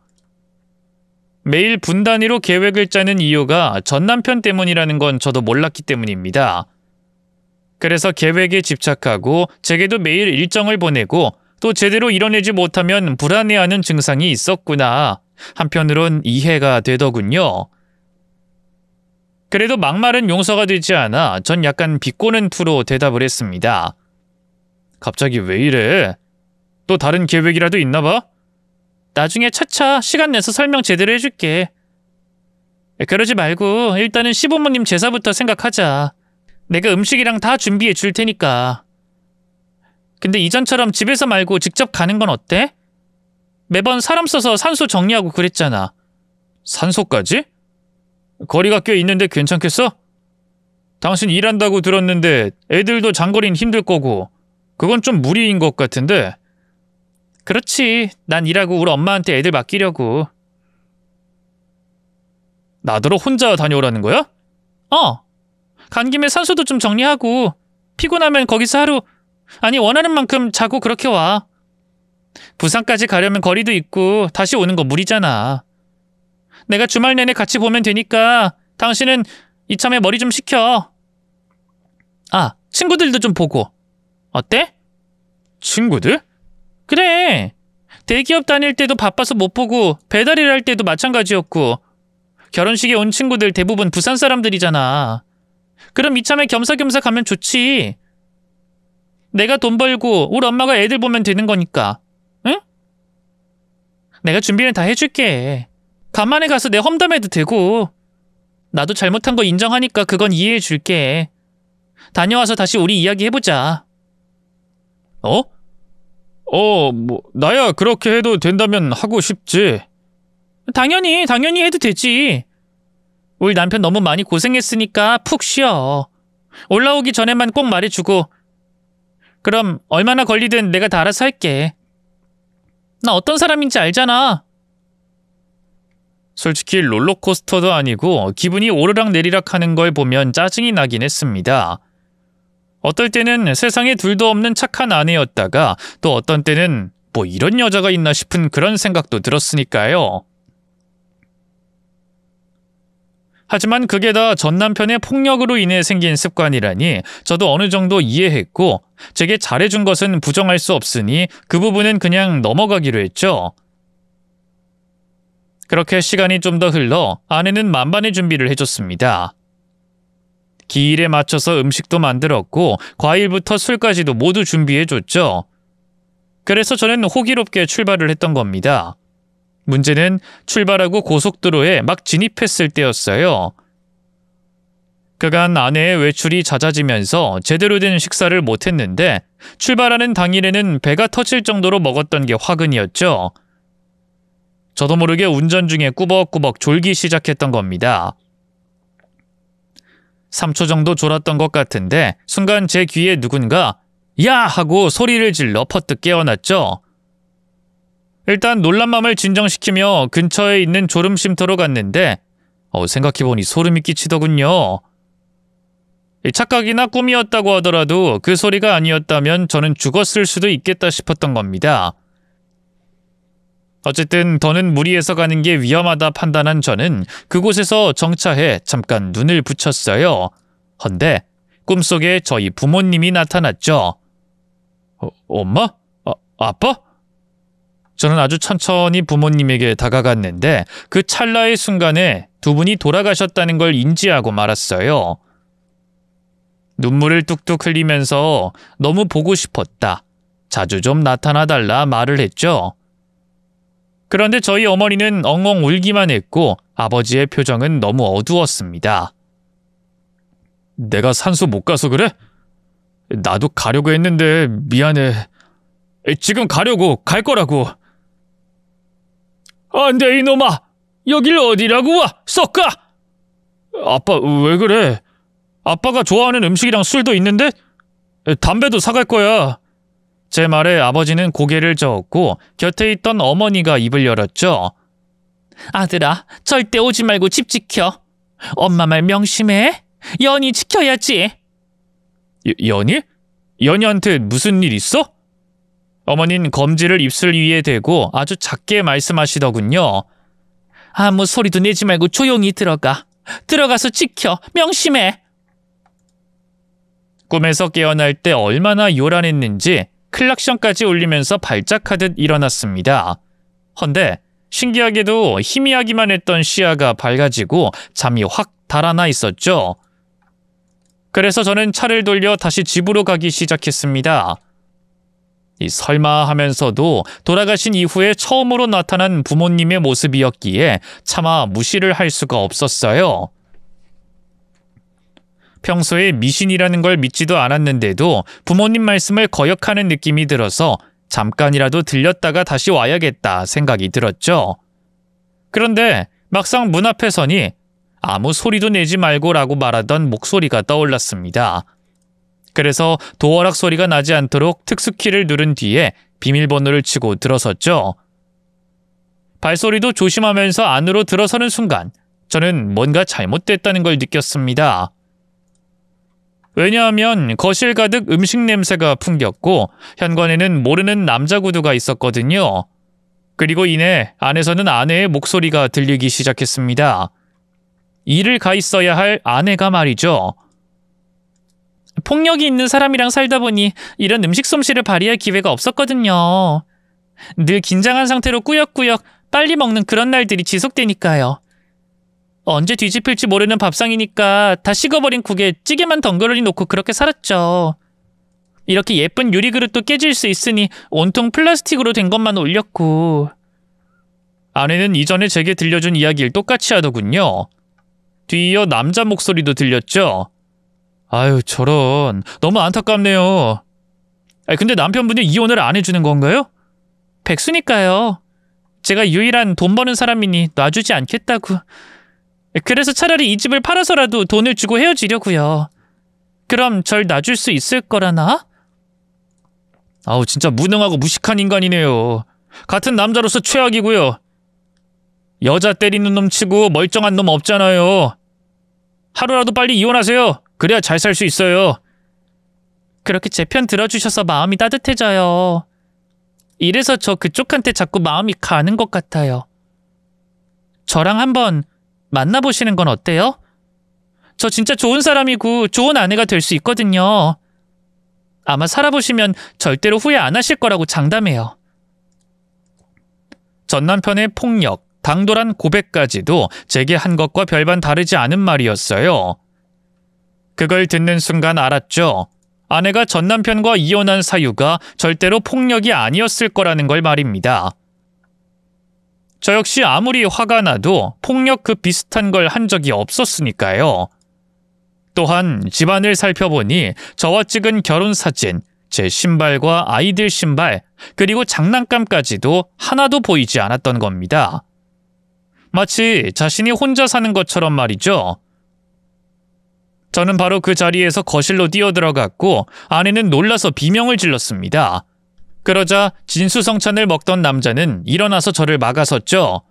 매일 분 단위로 계획을 짜는 이유가 전 남편 때문이라는 건 저도 몰랐기 때문입니다. 그래서 계획에 집착하고 제게도 매일 일정을 보내고 또 제대로 이뤄내지 못하면 불안해하는 증상이 있었구나. 한편으론 이해가 되더군요. 그래도 막말은 용서가 되지 않아 전 약간 비꼬는 투로 대답을 했습니다. 갑자기 왜 이래? 또 다른 계획이라도 있나 봐? 나중에 차차 시간 내서 설명 제대로 해줄게. 그러지 말고 일단은 시부모님 제사부터 생각하자. 내가 음식이랑 다 준비해 줄 테니까. 근데 이전처럼 집에서 말고 직접 가는 건 어때? 매번 사람 써서 산소 정리하고 그랬잖아. 산소까지? 거리가 꽤 있는데 괜찮겠어? 당신 일한다고 들었는데 애들도 장거리는 힘들 거고 그건 좀 무리인 것 같은데. 그렇지. 난 일하고 우리 엄마한테 애들 맡기려고. 나더러 혼자 다녀오라는 거야? 간 김에 산소도 좀 정리하고 피곤하면 거기서 하루, 아니 원하는 만큼 자고 그렇게 와. 부산까지 가려면 거리도 있고 다시 오는 거 무리잖아. 내가 주말 내내 같이 보면 되니까 당신은 이참에 머리 좀 식혀. 친구들도 좀 보고. 어때? 친구들? 그래. 대기업 다닐 때도 바빠서 못 보고 배달일 할 때도 마찬가지였고 결혼식에 온 친구들 대부분 부산 사람들이잖아. 그럼 이참에 겸사겸사 가면 좋지. 내가 돈 벌고 우리 엄마가 애들 보면 되는 거니까. 응? 내가 준비는 다 해줄게. 간만에 가서 내 험담해도 되고. 나도 잘못한 거 인정하니까 그건 이해해 줄게. 다녀와서 다시 우리 이야기 해보자. 나야 그렇게 해도 된다면 하고 싶지. 당연히 해도 되지. 우리 남편 너무 많이 고생했으니까 푹 쉬어. 올라오기 전에만 꼭 말해주고. 그럼 얼마나 걸리든 내가 다 알아서 할게. 나 어떤 사람인지 알잖아. 솔직히 롤러코스터도 아니고 기분이 오르락내리락 하는 걸 보면 짜증이 나긴 했습니다. 어떨 때는 세상에 둘도 없는 착한 아내였다가 또 어떤 때는 뭐 이런 여자가 있나 싶은 그런 생각도 들었으니까요. 하지만 그게 다 전 남편의 폭력으로 인해 생긴 습관이라니 저도 어느 정도 이해했고 제게 잘해준 것은 부정할 수 없으니 그 부분은 그냥 넘어가기로 했죠. 그렇게 시간이 좀 더 흘러 아내는 만반의 준비를 해줬습니다. 기일에 맞춰서 음식도 만들었고 과일부터 술까지도 모두 준비해줬죠. 그래서 저는 호기롭게 출발을 했던 겁니다. 문제는 출발하고 고속도로에 막 진입했을 때였어요. 그간 아내의 외출이 잦아지면서 제대로 된 식사를 못했는데 출발하는 당일에는 배가 터질 정도로 먹었던 게 화근이었죠. 저도 모르게 운전 중에 꾸벅꾸벅 졸기 시작했던 겁니다. 3초 정도 졸았던 것 같은데 순간 제 귀에 누군가 야! 하고 소리를 질러 퍼뜩 깨어났죠. 일단 놀란 맘을 진정시키며 근처에 있는 졸음 쉼터로 갔는데 생각해보니 소름이 끼치더군요. 착각이나 꿈이었다고 하더라도 그 소리가 아니었다면 저는 죽었을 수도 있겠다 싶었던 겁니다. 어쨌든 더는 무리해서 가는 게 위험하다 판단한 저는 그곳에서 정차해 잠깐 눈을 붙였어요. 헌데 꿈속에 저희 부모님이 나타났죠. 엄마? 아빠? 저는 아주 천천히 부모님에게 다가갔는데 그 찰나의 순간에 두 분이 돌아가셨다는 걸 인지하고 말았어요. 눈물을 뚝뚝 흘리면서 너무 보고 싶었다. 자주 좀 나타나달라 말을 했죠. 그런데 저희 어머니는 엉엉 울기만 했고 아버지의 표정은 너무 어두웠습니다. 내가 산소 못 가서 그래? 나도 가려고 했는데 미안해. 지금 가려고 갈 거라고. 안 돼 이놈아! 여길 어디라고 와? 썩 가! 아빠, 왜 그래? 아빠가 좋아하는 음식이랑 술도 있는데? 담배도 사갈 거야. 제 말에 아버지는 고개를 저었고 곁에 있던 어머니가 입을 열었죠. 아들아, 절대 오지 말고 집 지켜. 엄마 말 명심해. 연희 지켜야지. 연희? 연희한테 무슨 일 있어? 어머니는 검지를 입술 위에 대고 아주 작게 말씀하시더군요. 아무 소리도 내지 말고 조용히 들어가. 들어가서 지켜. 명심해. 꿈에서 깨어날 때 얼마나 요란했는지 클락션까지 울리면서 발작하듯 일어났습니다. 헌데 신기하게도 희미하기만 했던 시야가 밝아지고 잠이 확 달아나 있었죠. 그래서 저는 차를 돌려 다시 집으로 가기 시작했습니다. 설마 하면서도 돌아가신 이후에 처음으로 나타난 부모님의 모습이었기에 차마 무시를 할 수가 없었어요. 평소에 미신이라는 걸 믿지도 않았는데도 부모님 말씀을 거역하는 느낌이 들어서 잠깐이라도 들렸다가 다시 와야겠다 생각이 들었죠. 그런데 막상 문 앞에 서니 아무 소리도 내지 말고라고 말하던 목소리가 떠올랐습니다. 그래서 도어락 소리가 나지 않도록 특수키를 누른 뒤에 비밀번호를 치고 들어섰죠. 발소리도 조심하면서 안으로 들어서는 순간 저는 뭔가 잘못됐다는 걸 느꼈습니다. 왜냐하면 거실 가득 음식 냄새가 풍겼고 현관에는 모르는 남자 구두가 있었거든요. 그리고 이내 안에서는 아내의 목소리가 들리기 시작했습니다. 일을 가 있어야 할 아내가 말이죠. 폭력이 있는 사람이랑 살다 보니 이런 음식 솜씨를 발휘할 기회가 없었거든요. 늘 긴장한 상태로 꾸역꾸역 빨리 먹는 그런 날들이 지속되니까요. 언제 뒤집힐지 모르는 밥상이니까 다 식어버린 국에 찌개만 덩그러니 놓고 그렇게 살았죠. 이렇게 예쁜 유리그릇도 깨질 수 있으니 온통 플라스틱으로 된 것만 올렸고. 아내는 이전에 제게 들려준 이야기를 똑같이 하더군요. 뒤이어 남자 목소리도 들렸죠. 아유, 저런. 너무 안타깝네요. 근데 남편분이 이혼을 안 해주는 건가요? 백수니까요. 제가 유일한 돈 버는 사람이니 놔주지 않겠다고. 그래서 차라리 이 집을 팔아서라도 돈을 주고 헤어지려고요. 그럼 절 놔줄 수 있을 거라나? 아우, 진짜 무능하고 무식한 인간이네요. 같은 남자로서 최악이고요. 여자 때리는 놈 치고 멀쩡한 놈 없잖아요. 하루라도 빨리 이혼하세요. 그래야 잘 살 수 있어요. 그렇게 제 편 들어주셔서 마음이 따뜻해져요. 이래서 저 그쪽한테 자꾸 마음이 가는 것 같아요. 저랑 한번 만나보시는 건 어때요? 저 진짜 좋은 사람이고 좋은 아내가 될 수 있거든요. 아마 살아보시면 절대로 후회 안 하실 거라고 장담해요. 전 남편의 폭력, 당돌한 고백까지도 제게 한 것과 별반 다르지 않은 말이었어요. 그걸 듣는 순간 알았죠. 아내가 전 남편과 이혼한 사유가 절대로 폭력이 아니었을 거라는 걸 말입니다. 저 역시 아무리 화가 나도 폭력 그 비슷한 걸 한 적이 없었으니까요. 또한 집안을 살펴보니 저와 찍은 결혼사진, 제 신발과 아이들 신발, 그리고 장난감까지도 하나도 보이지 않았던 겁니다. 마치 자신이 혼자 사는 것처럼 말이죠. 저는 바로 그 자리에서 거실로 뛰어들어갔고 아내는 놀라서 비명을 질렀습니다. 그러자 진수성찬을 먹던 남자는 일어나서 저를 막아섰죠.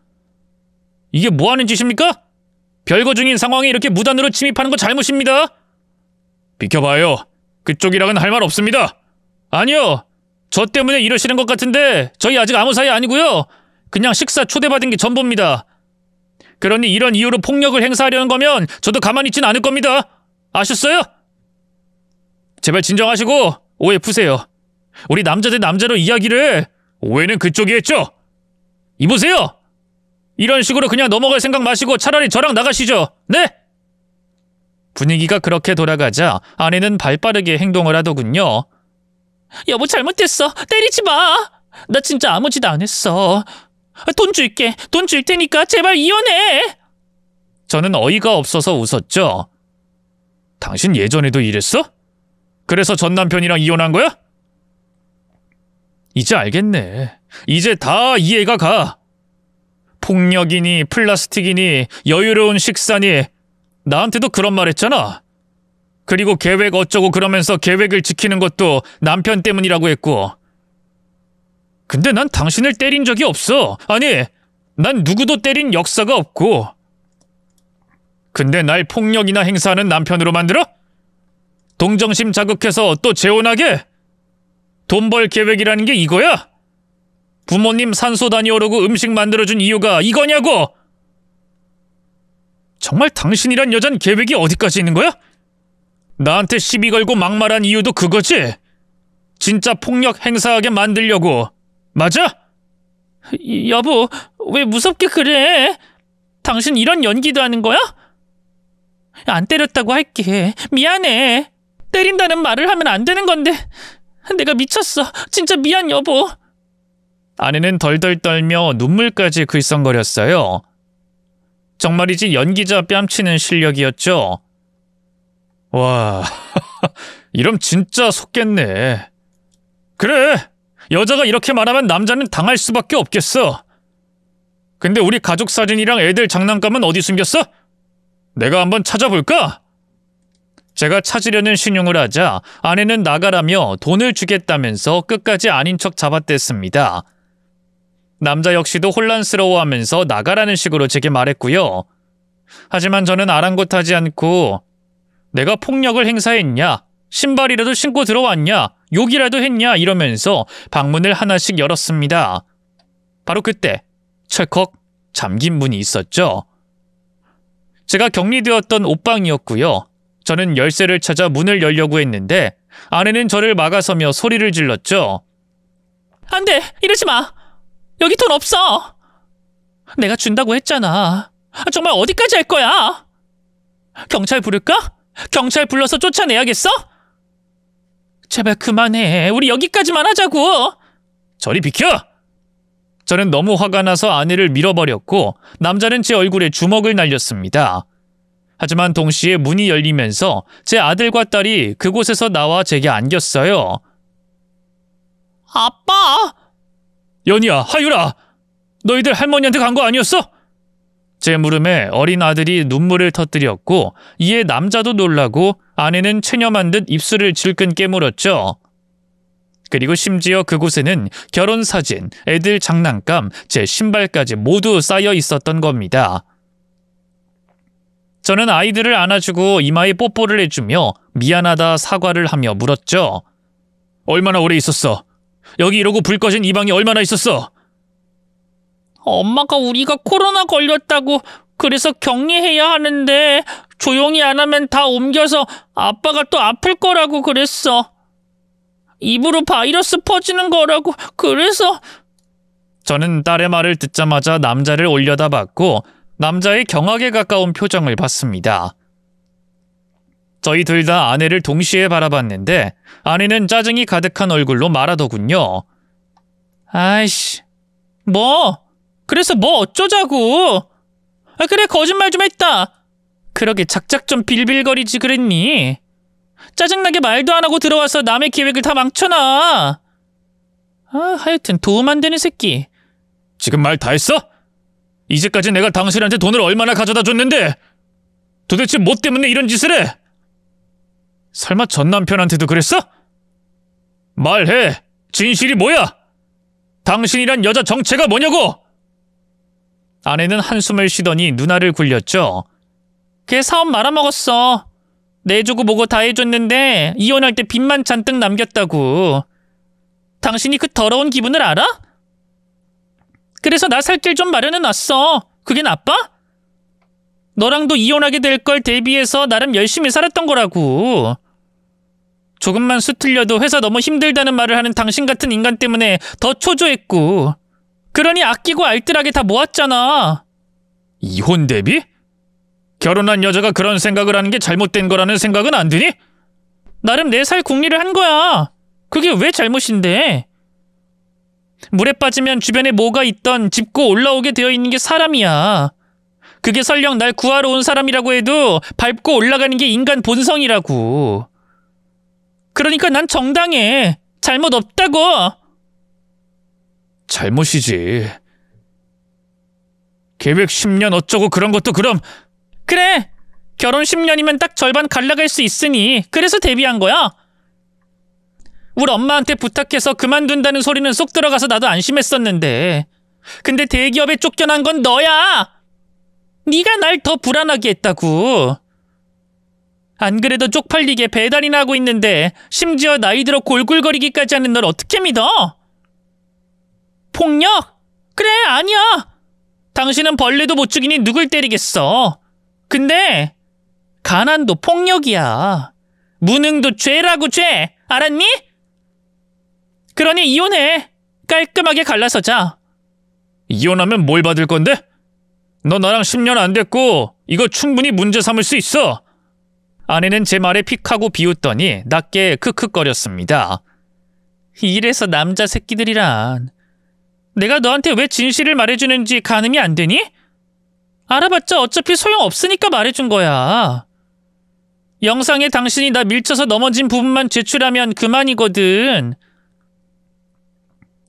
이게 뭐하는 짓입니까? 별거 중인 상황에 이렇게 무단으로 침입하는 거 잘못입니다. 비켜봐요. 그쪽이랑은 할 말 없습니다. 아니요. 저 때문에 이러시는 것 같은데 저희 아직 아무 사이 아니고요. 그냥 식사 초대받은 게 전부입니다. 그러니 이런 이유로 폭력을 행사하려는 거면 저도 가만히 있진 않을 겁니다. 아셨어요? 제발 진정하시고 오해 푸세요. 우리 남자 대 남자로 이야기를. 오해는 그쪽이 했죠? 이보세요. 이런 식으로 그냥 넘어갈 생각 마시고 차라리 저랑 나가시죠. 네? 분위기가 그렇게 돌아가자 아내는 발빠르게 행동을 하더군요. 여보, 잘못됐어. 때리지 마. 나 진짜 아무 짓 안 했어. 돈 줄게. 돈 줄 테니까 제발 이혼해. 저는 어이가 없어서 웃었죠. 당신 예전에도 이랬어? 그래서 전 남편이랑 이혼한 거야? 이제 알겠네. 이제 다 이해가 가. 폭력이니 플라스틱이니 여유로운 식사니 나한테도 그런 말 했잖아. 그리고 계획 어쩌고 그러면서 계획을 지키는 것도 남편 때문이라고 했고. 근데 난 당신을 때린 적이 없어. 아니, 난 누구도 때린 역사가 없고. 근데 날 폭력이나 행사하는 남편으로 만들어? 동정심 자극해서 또 재혼하게? 돈 벌 계획이라는 게 이거야? 부모님 산소 다녀오라고 음식 만들어준 이유가 이거냐고! 정말 당신이란 여잔 계획이 어디까지 있는 거야? 나한테 시비 걸고 막말한 이유도 그거지? 진짜 폭력 행사하게 만들려고. 맞아? 여보, 왜 무섭게 그래? 당신 이런 연기도 하는 거야? 안 때렸다고 할게. 미안해. 때린다는 말을 하면 안 되는 건데. 내가 미쳤어. 진짜 미안, 여보. 아내는 덜덜 떨며 눈물까지 글썽거렸어요. 정말이지 연기자 뺨치는 실력이었죠. 와, 이럼 진짜 속겠네. 그래, 여자가 이렇게 말하면 남자는 당할 수밖에 없겠어. 근데 우리 가족 사진이랑 애들 장난감은 어디 숨겼어? 내가 한번 찾아볼까? 제가 찾으려는 신용을 하자 아내는 나가라며 돈을 주겠다면서 끝까지 아닌 척 잡아댔습니다. 남자 역시도 혼란스러워하면서 나가라는 식으로 제게 말했고요. 하지만 저는 아랑곳하지 않고 내가 폭력을 행사했냐? 신발이라도 신고 들어왔냐? 욕이라도 했냐? 이러면서 방문을 하나씩 열었습니다. 바로 그때 철컥 잠긴 문이 있었죠. 제가 격리되었던 옷방이었고요. 저는 열쇠를 찾아 문을 열려고 했는데 아내는 저를 막아서며 소리를 질렀죠. 안 돼! 이러지 마! 여기 돈 없어! 내가 준다고 했잖아. 정말 어디까지 할 거야? 경찰 부를까? 경찰 불러서 쫓아내야겠어? 제발 그만해. 우리 여기까지만 하자고. 저리 비켜! 저는 너무 화가 나서 아내를 밀어버렸고 남자는 제 얼굴에 주먹을 날렸습니다. 하지만 동시에 문이 열리면서 제 아들과 딸이 그곳에서 나와 제게 안겼어요. 아빠! 연희야, 하유라! 너희들 할머니한테 간 거 아니었어? 제 물음에 어린 아들이 눈물을 터뜨렸고 이에 남자도 놀라고 아내는 체념한 듯 입술을 질끈 깨물었죠. 그리고 심지어 그곳에는 결혼사진, 애들 장난감, 제 신발까지 모두 쌓여 있었던 겁니다. 저는 아이들을 안아주고 이마에 뽀뽀를 해주며 미안하다 사과를 하며 물었죠. 얼마나 오래 있었어? 여기 이러고 불 꺼진 이 방에 얼마나 있었어? 엄마가 우리가 코로나 걸렸다고 그래서 격리해야 하는데 조용히 안 하면 다 옮겨서 아빠가 또 아플 거라고 그랬어. 입으로 바이러스 퍼지는 거라고 그래서. 저는 딸의 말을 듣자마자 남자를 올려다봤고 남자의 경악에 가까운 표정을 봤습니다. 저희 둘 다 아내를 동시에 바라봤는데 아내는 짜증이 가득한 얼굴로 말하더군요. 아이씨, 뭐? 그래서 뭐 어쩌자고? 그래, 거짓말 좀 했다. 그러게 작작 좀 빌빌거리지 그랬니? 짜증나게 말도 안 하고 들어와서 남의 계획을 다 망쳐놔. 하여튼 도움 안 되는 새끼. 지금 말 다 했어? 이제까지 내가 당신한테 돈을 얼마나 가져다 줬는데 도대체 뭐 때문에 이런 짓을 해? 설마 전 남편한테도 그랬어? 말해! 진실이 뭐야? 당신이란 여자 정체가 뭐냐고! 아내는 한숨을 쉬더니 누나를 굴렸죠. 걔 사업 말아먹었어. 내주고 뭐고 다 해줬는데 이혼할 때 빚만 잔뜩 남겼다고. 당신이 그 더러운 기분을 알아? 그래서 나 살 길 좀 마련해놨어. 그게 나빠? 너랑도 이혼하게 될 걸 대비해서 나름 열심히 살았던 거라고. 조금만 수틀려도 회사 너무 힘들다는 말을 하는 당신 같은 인간 때문에 더 초조했고. 그러니 아끼고 알뜰하게 다 모았잖아. 이혼 대비? 결혼한 여자가 그런 생각을 하는 게 잘못된 거라는 생각은 안 드니? 나름 내 살 궁리를 한 거야. 그게 왜 잘못인데? 물에 빠지면 주변에 뭐가 있던 짚고 올라오게 되어 있는 게 사람이야. 그게 설령 날 구하러 온 사람이라고 해도 밟고 올라가는 게 인간 본성이라고. 그러니까 난 정당해. 잘못 없다고. 잘못이지. 계획 10년 어쩌고 그런 것도 그럼. 그래, 결혼 10년이면 딱 절반 갈라갈 수 있으니 그래서 데뷔한 거야. 우리 엄마한테 부탁해서 그만둔다는 소리는 쏙 들어가서 나도 안심했었는데, 근데 대기업에 쫓겨난 건 너야. 네가 날 더 불안하게 했다고. 안 그래도 쪽팔리게 배달이나 하고 있는데 심지어 나이 들어 골골거리기까지 하는 널 어떻게 믿어? 폭력? 그래, 아니야. 당신은 벌레도 못 죽이니 누굴 때리겠어. 근데 가난도 폭력이야. 무능도 죄라고, 죄. 알았니? 그러니 이혼해. 깔끔하게 갈라서자. 이혼하면 뭘 받을 건데? 너 나랑 10년 안 됐고 이거 충분히 문제 삼을 수 있어. 아내는 제 말에 픽하고 비웃더니 낮게 크크거렸습니다. 이래서 남자 새끼들이란. 내가 너한테 왜 진실을 말해주는지 가늠이 안 되니? 알아봤자 어차피 소용없으니까 말해준 거야. 영상에 당신이 나 밀쳐서 넘어진 부분만 제출하면 그만이거든.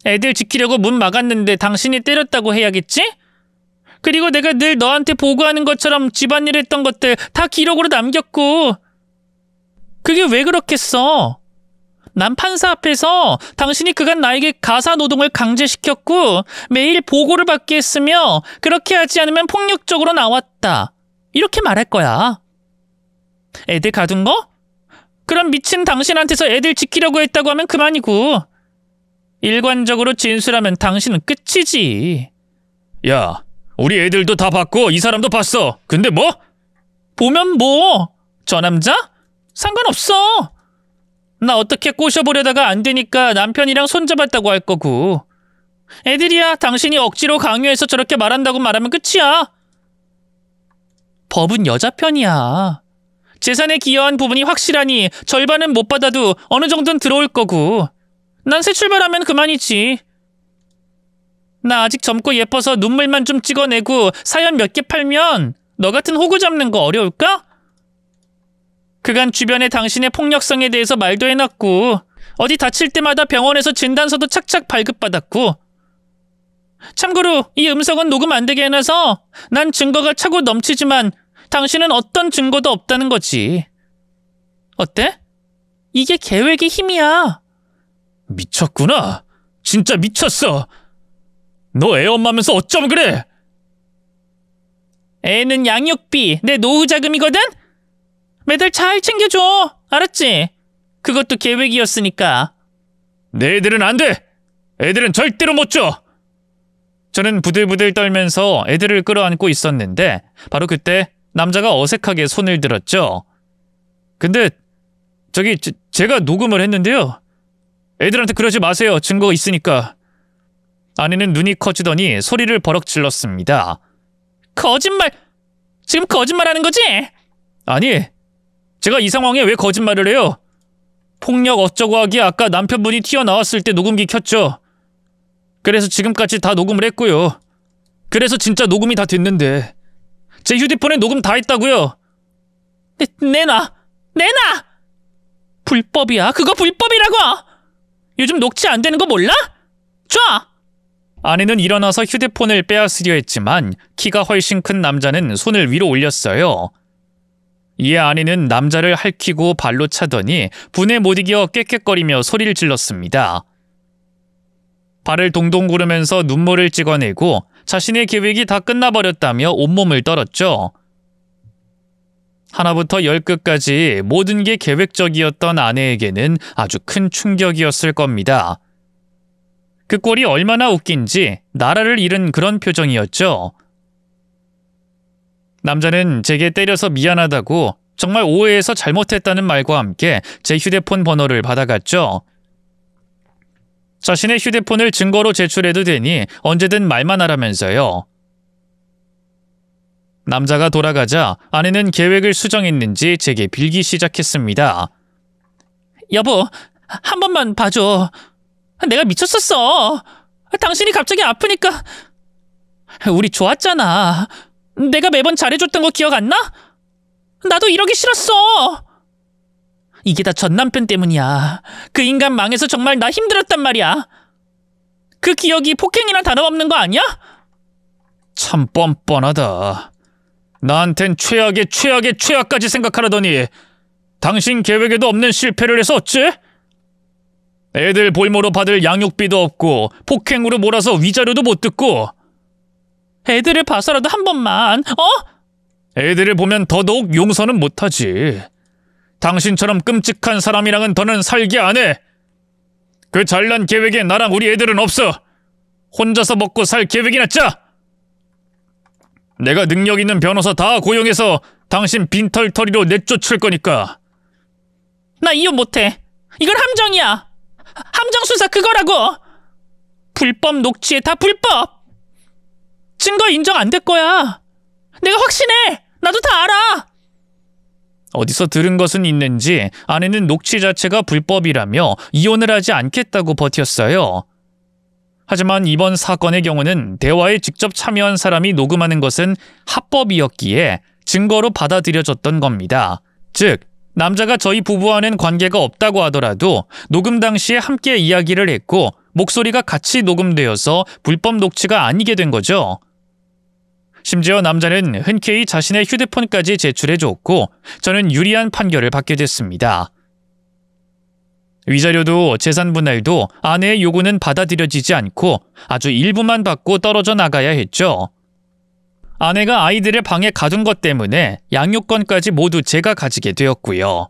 애들 지키려고 문 막았는데 당신이 때렸다고 해야겠지? 그리고 내가 늘 너한테 보고하는 것처럼 집안일 했던 것들 다 기록으로 남겼고. 그게 왜 그렇겠어? 난 판사 앞에서 당신이 그간 나에게 가사 노동을 강제시켰고 매일 보고를 받게 했으며 그렇게 하지 않으면 폭력적으로 나왔다. 이렇게 말할 거야. 애들 가둔 거? 그럼 미친 당신한테서 애들 지키려고 했다고 하면 그만이고. 일관적으로 진술하면 당신은 끝이지. 야, 우리 애들도 다 봤고 이 사람도 봤어. 근데 뭐? 보면 뭐? 저 남자? 상관없어. 나 어떻게 꼬셔보려다가 안 되니까 남편이랑 손잡았다고 할 거고. 애들이야 당신이 억지로 강요해서 저렇게 말한다고 말하면 끝이야. 법은 여자 편이야. 재산에 기여한 부분이 확실하니 절반은 못 받아도 어느 정도는 들어올 거고. 난 새 출발하면 그만이지. 나 아직 젊고 예뻐서 눈물만 좀 찍어내고 사연 몇 개 팔면 너 같은 호구 잡는 거 어려울까? 그간 주변에 당신의 폭력성에 대해서 말도 해놨고 어디 다칠 때마다 병원에서 진단서도 착착 발급받았고. 참고로 이 음성은 녹음 안 되게 해놔서 난 증거가 차고 넘치지만 당신은 어떤 증거도 없다는 거지. 어때? 이게 계획의 힘이야. 미쳤구나. 진짜 미쳤어. 너 애 엄마면서 어쩜 그래? 애는 양육비, 내 노후 자금이거든? 매달 잘 챙겨줘. 알았지? 그것도 계획이었으니까. 내 애들은 안 돼. 애들은 절대로 못 줘. 저는 부들부들 떨면서 애들을 끌어안고 있었는데 바로 그때 남자가 어색하게 손을 들었죠. 근데 저기 제가 녹음을 했는데요. 애들한테 그러지 마세요. 증거가 있으니까. 아내는 눈이 커지더니 소리를 버럭 질렀습니다. 거짓말! 지금 거짓말하는 거지? 아니, 제가 이 상황에 왜 거짓말을 해요? 폭력 어쩌고 하기에 아까 남편분이 튀어나왔을 때 녹음기 켰죠. 그래서 지금까지 다 녹음을 했고요. 그래서 진짜 녹음이 다 됐는데 제 휴대폰에 녹음 다 했다고요. 내놔! 불법이야. 그거 불법이라고! 요즘 녹취 안 되는 거 몰라? 줘! 아내는 일어나서 휴대폰을 빼앗으려 했지만 키가 훨씬 큰 남자는 손을 위로 올렸어요. 이에 아내는 남자를 핥히고 발로 차더니 분에 못 이겨 깨끗거리며 소리를 질렀습니다. 발을 동동 구르면서 눈물을 찍어내고 자신의 계획이 다 끝나버렸다며 온몸을 떨었죠. 하나부터 10끝까지 모든 게 계획적이었던 아내에게는 아주 큰 충격이었을 겁니다. 그 꼴이 얼마나 웃긴지 나라를 잃은 그런 표정이었죠. 남자는 제게 때려서 미안하다고 정말 오해해서 잘못했다는 말과 함께 제 휴대폰 번호를 받아갔죠. 자신의 휴대폰을 증거로 제출해도 되니 언제든 말만 하라면서요. 남자가 돌아가자 아내는 계획을 수정했는지 제게 빌기 시작했습니다. 여보, 한 번만 봐줘. 내가 미쳤었어. 당신이 갑자기 아프니까. 우리 좋았잖아. 내가 매번 잘해줬던 거 기억 안 나? 나도 이러기 싫었어. 이게 다 전 남편 때문이야. 그 인간 망해서 정말 나 힘들었단 말이야. 그 기억이 폭행이란 단어 없는 거 아니야? 참 뻔뻔하다. 나한텐 최악의 최악의 최악까지 생각하라더니 당신 계획에도 없는 실패를 해서 어째? 애들 볼모로 받을 양육비도 없고 폭행으로 몰아서 위자료도 못 듣고. 애들을 봐서라도 한 번만, 애들을 보면 더더욱 용서는 못하지. 당신처럼 끔찍한 사람이랑은 더는 살게 안 해. 그 잘난 계획에 나랑 우리 애들은 없어. 혼자서 먹고 살 계획이나 짜. 내가 능력 있는 변호사 다 고용해서 당신 빈털터리로 내쫓을 거니까. 나 이혼 못해. 이건 함정이야. 함정 수사 그거라고. 불법 녹취에 다 불법. 증거 인정 안 될 거야. 내가 확신해. 나도 다 알아. 어디서 들은 것은 있는지 아내는 녹취 자체가 불법이라며 이혼을 하지 않겠다고 버텼어요. 하지만 이번 사건의 경우는 대화에 직접 참여한 사람이 녹음하는 것은 합법이었기에 증거로 받아들여졌던 겁니다. 즉, 남자가 저희 부부와는 관계가 없다고 하더라도 녹음 당시에 함께 이야기를 했고 목소리가 같이 녹음되어서 불법 녹취가 아니게 된 거죠. 심지어 남자는 흔쾌히 자신의 휴대폰까지 제출해줬고 저는 유리한 판결을 받게 됐습니다. 위자료도 재산 분할도 아내의 요구는 받아들여지지 않고 아주 일부만 받고 떨어져 나가야 했죠. 아내가 아이들을 방에 가둔 것 때문에 양육권까지 모두 제가 가지게 되었고요.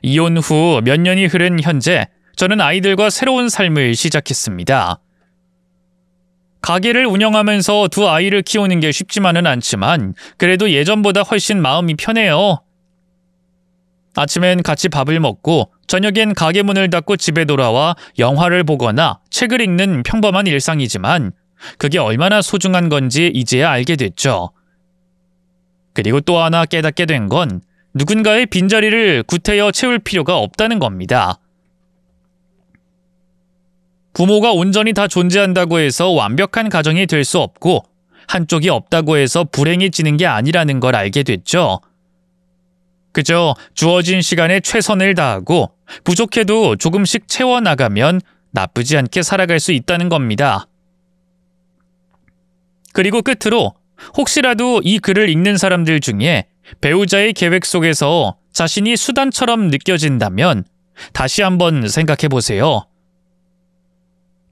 이혼 후 몇 년이 흐른 현재 저는 아이들과 새로운 삶을 시작했습니다. 가게를 운영하면서 두 아이를 키우는 게 쉽지만은 않지만 그래도 예전보다 훨씬 마음이 편해요. 아침엔 같이 밥을 먹고 저녁엔 가게 문을 닫고 집에 돌아와 영화를 보거나 책을 읽는 평범한 일상이지만 그게 얼마나 소중한 건지 이제야 알게 됐죠. 그리고 또 하나 깨닫게 된 건 누군가의 빈자리를 구태여 채울 필요가 없다는 겁니다. 부모가 온전히 다 존재한다고 해서 완벽한 가정이 될 수 없고 한쪽이 없다고 해서 불행해지는 게 아니라는 걸 알게 됐죠. 그저 주어진 시간에 최선을 다하고 부족해도 조금씩 채워나가면 나쁘지 않게 살아갈 수 있다는 겁니다. 그리고 끝으로 혹시라도 이 글을 읽는 사람들 중에 배우자의 계획 속에서 자신이 수단처럼 느껴진다면 다시 한번 생각해 보세요.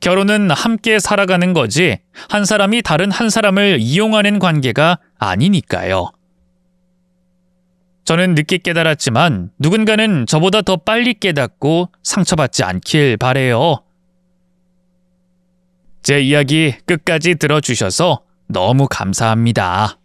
결혼은 함께 살아가는 거지 한 사람이 다른 한 사람을 이용하는 관계가 아니니까요. 저는 늦게 깨달았지만 누군가는 저보다 더 빨리 깨닫고 상처받지 않길 바래요. 제 이야기 끝까지 들어주셔서 너무 감사합니다.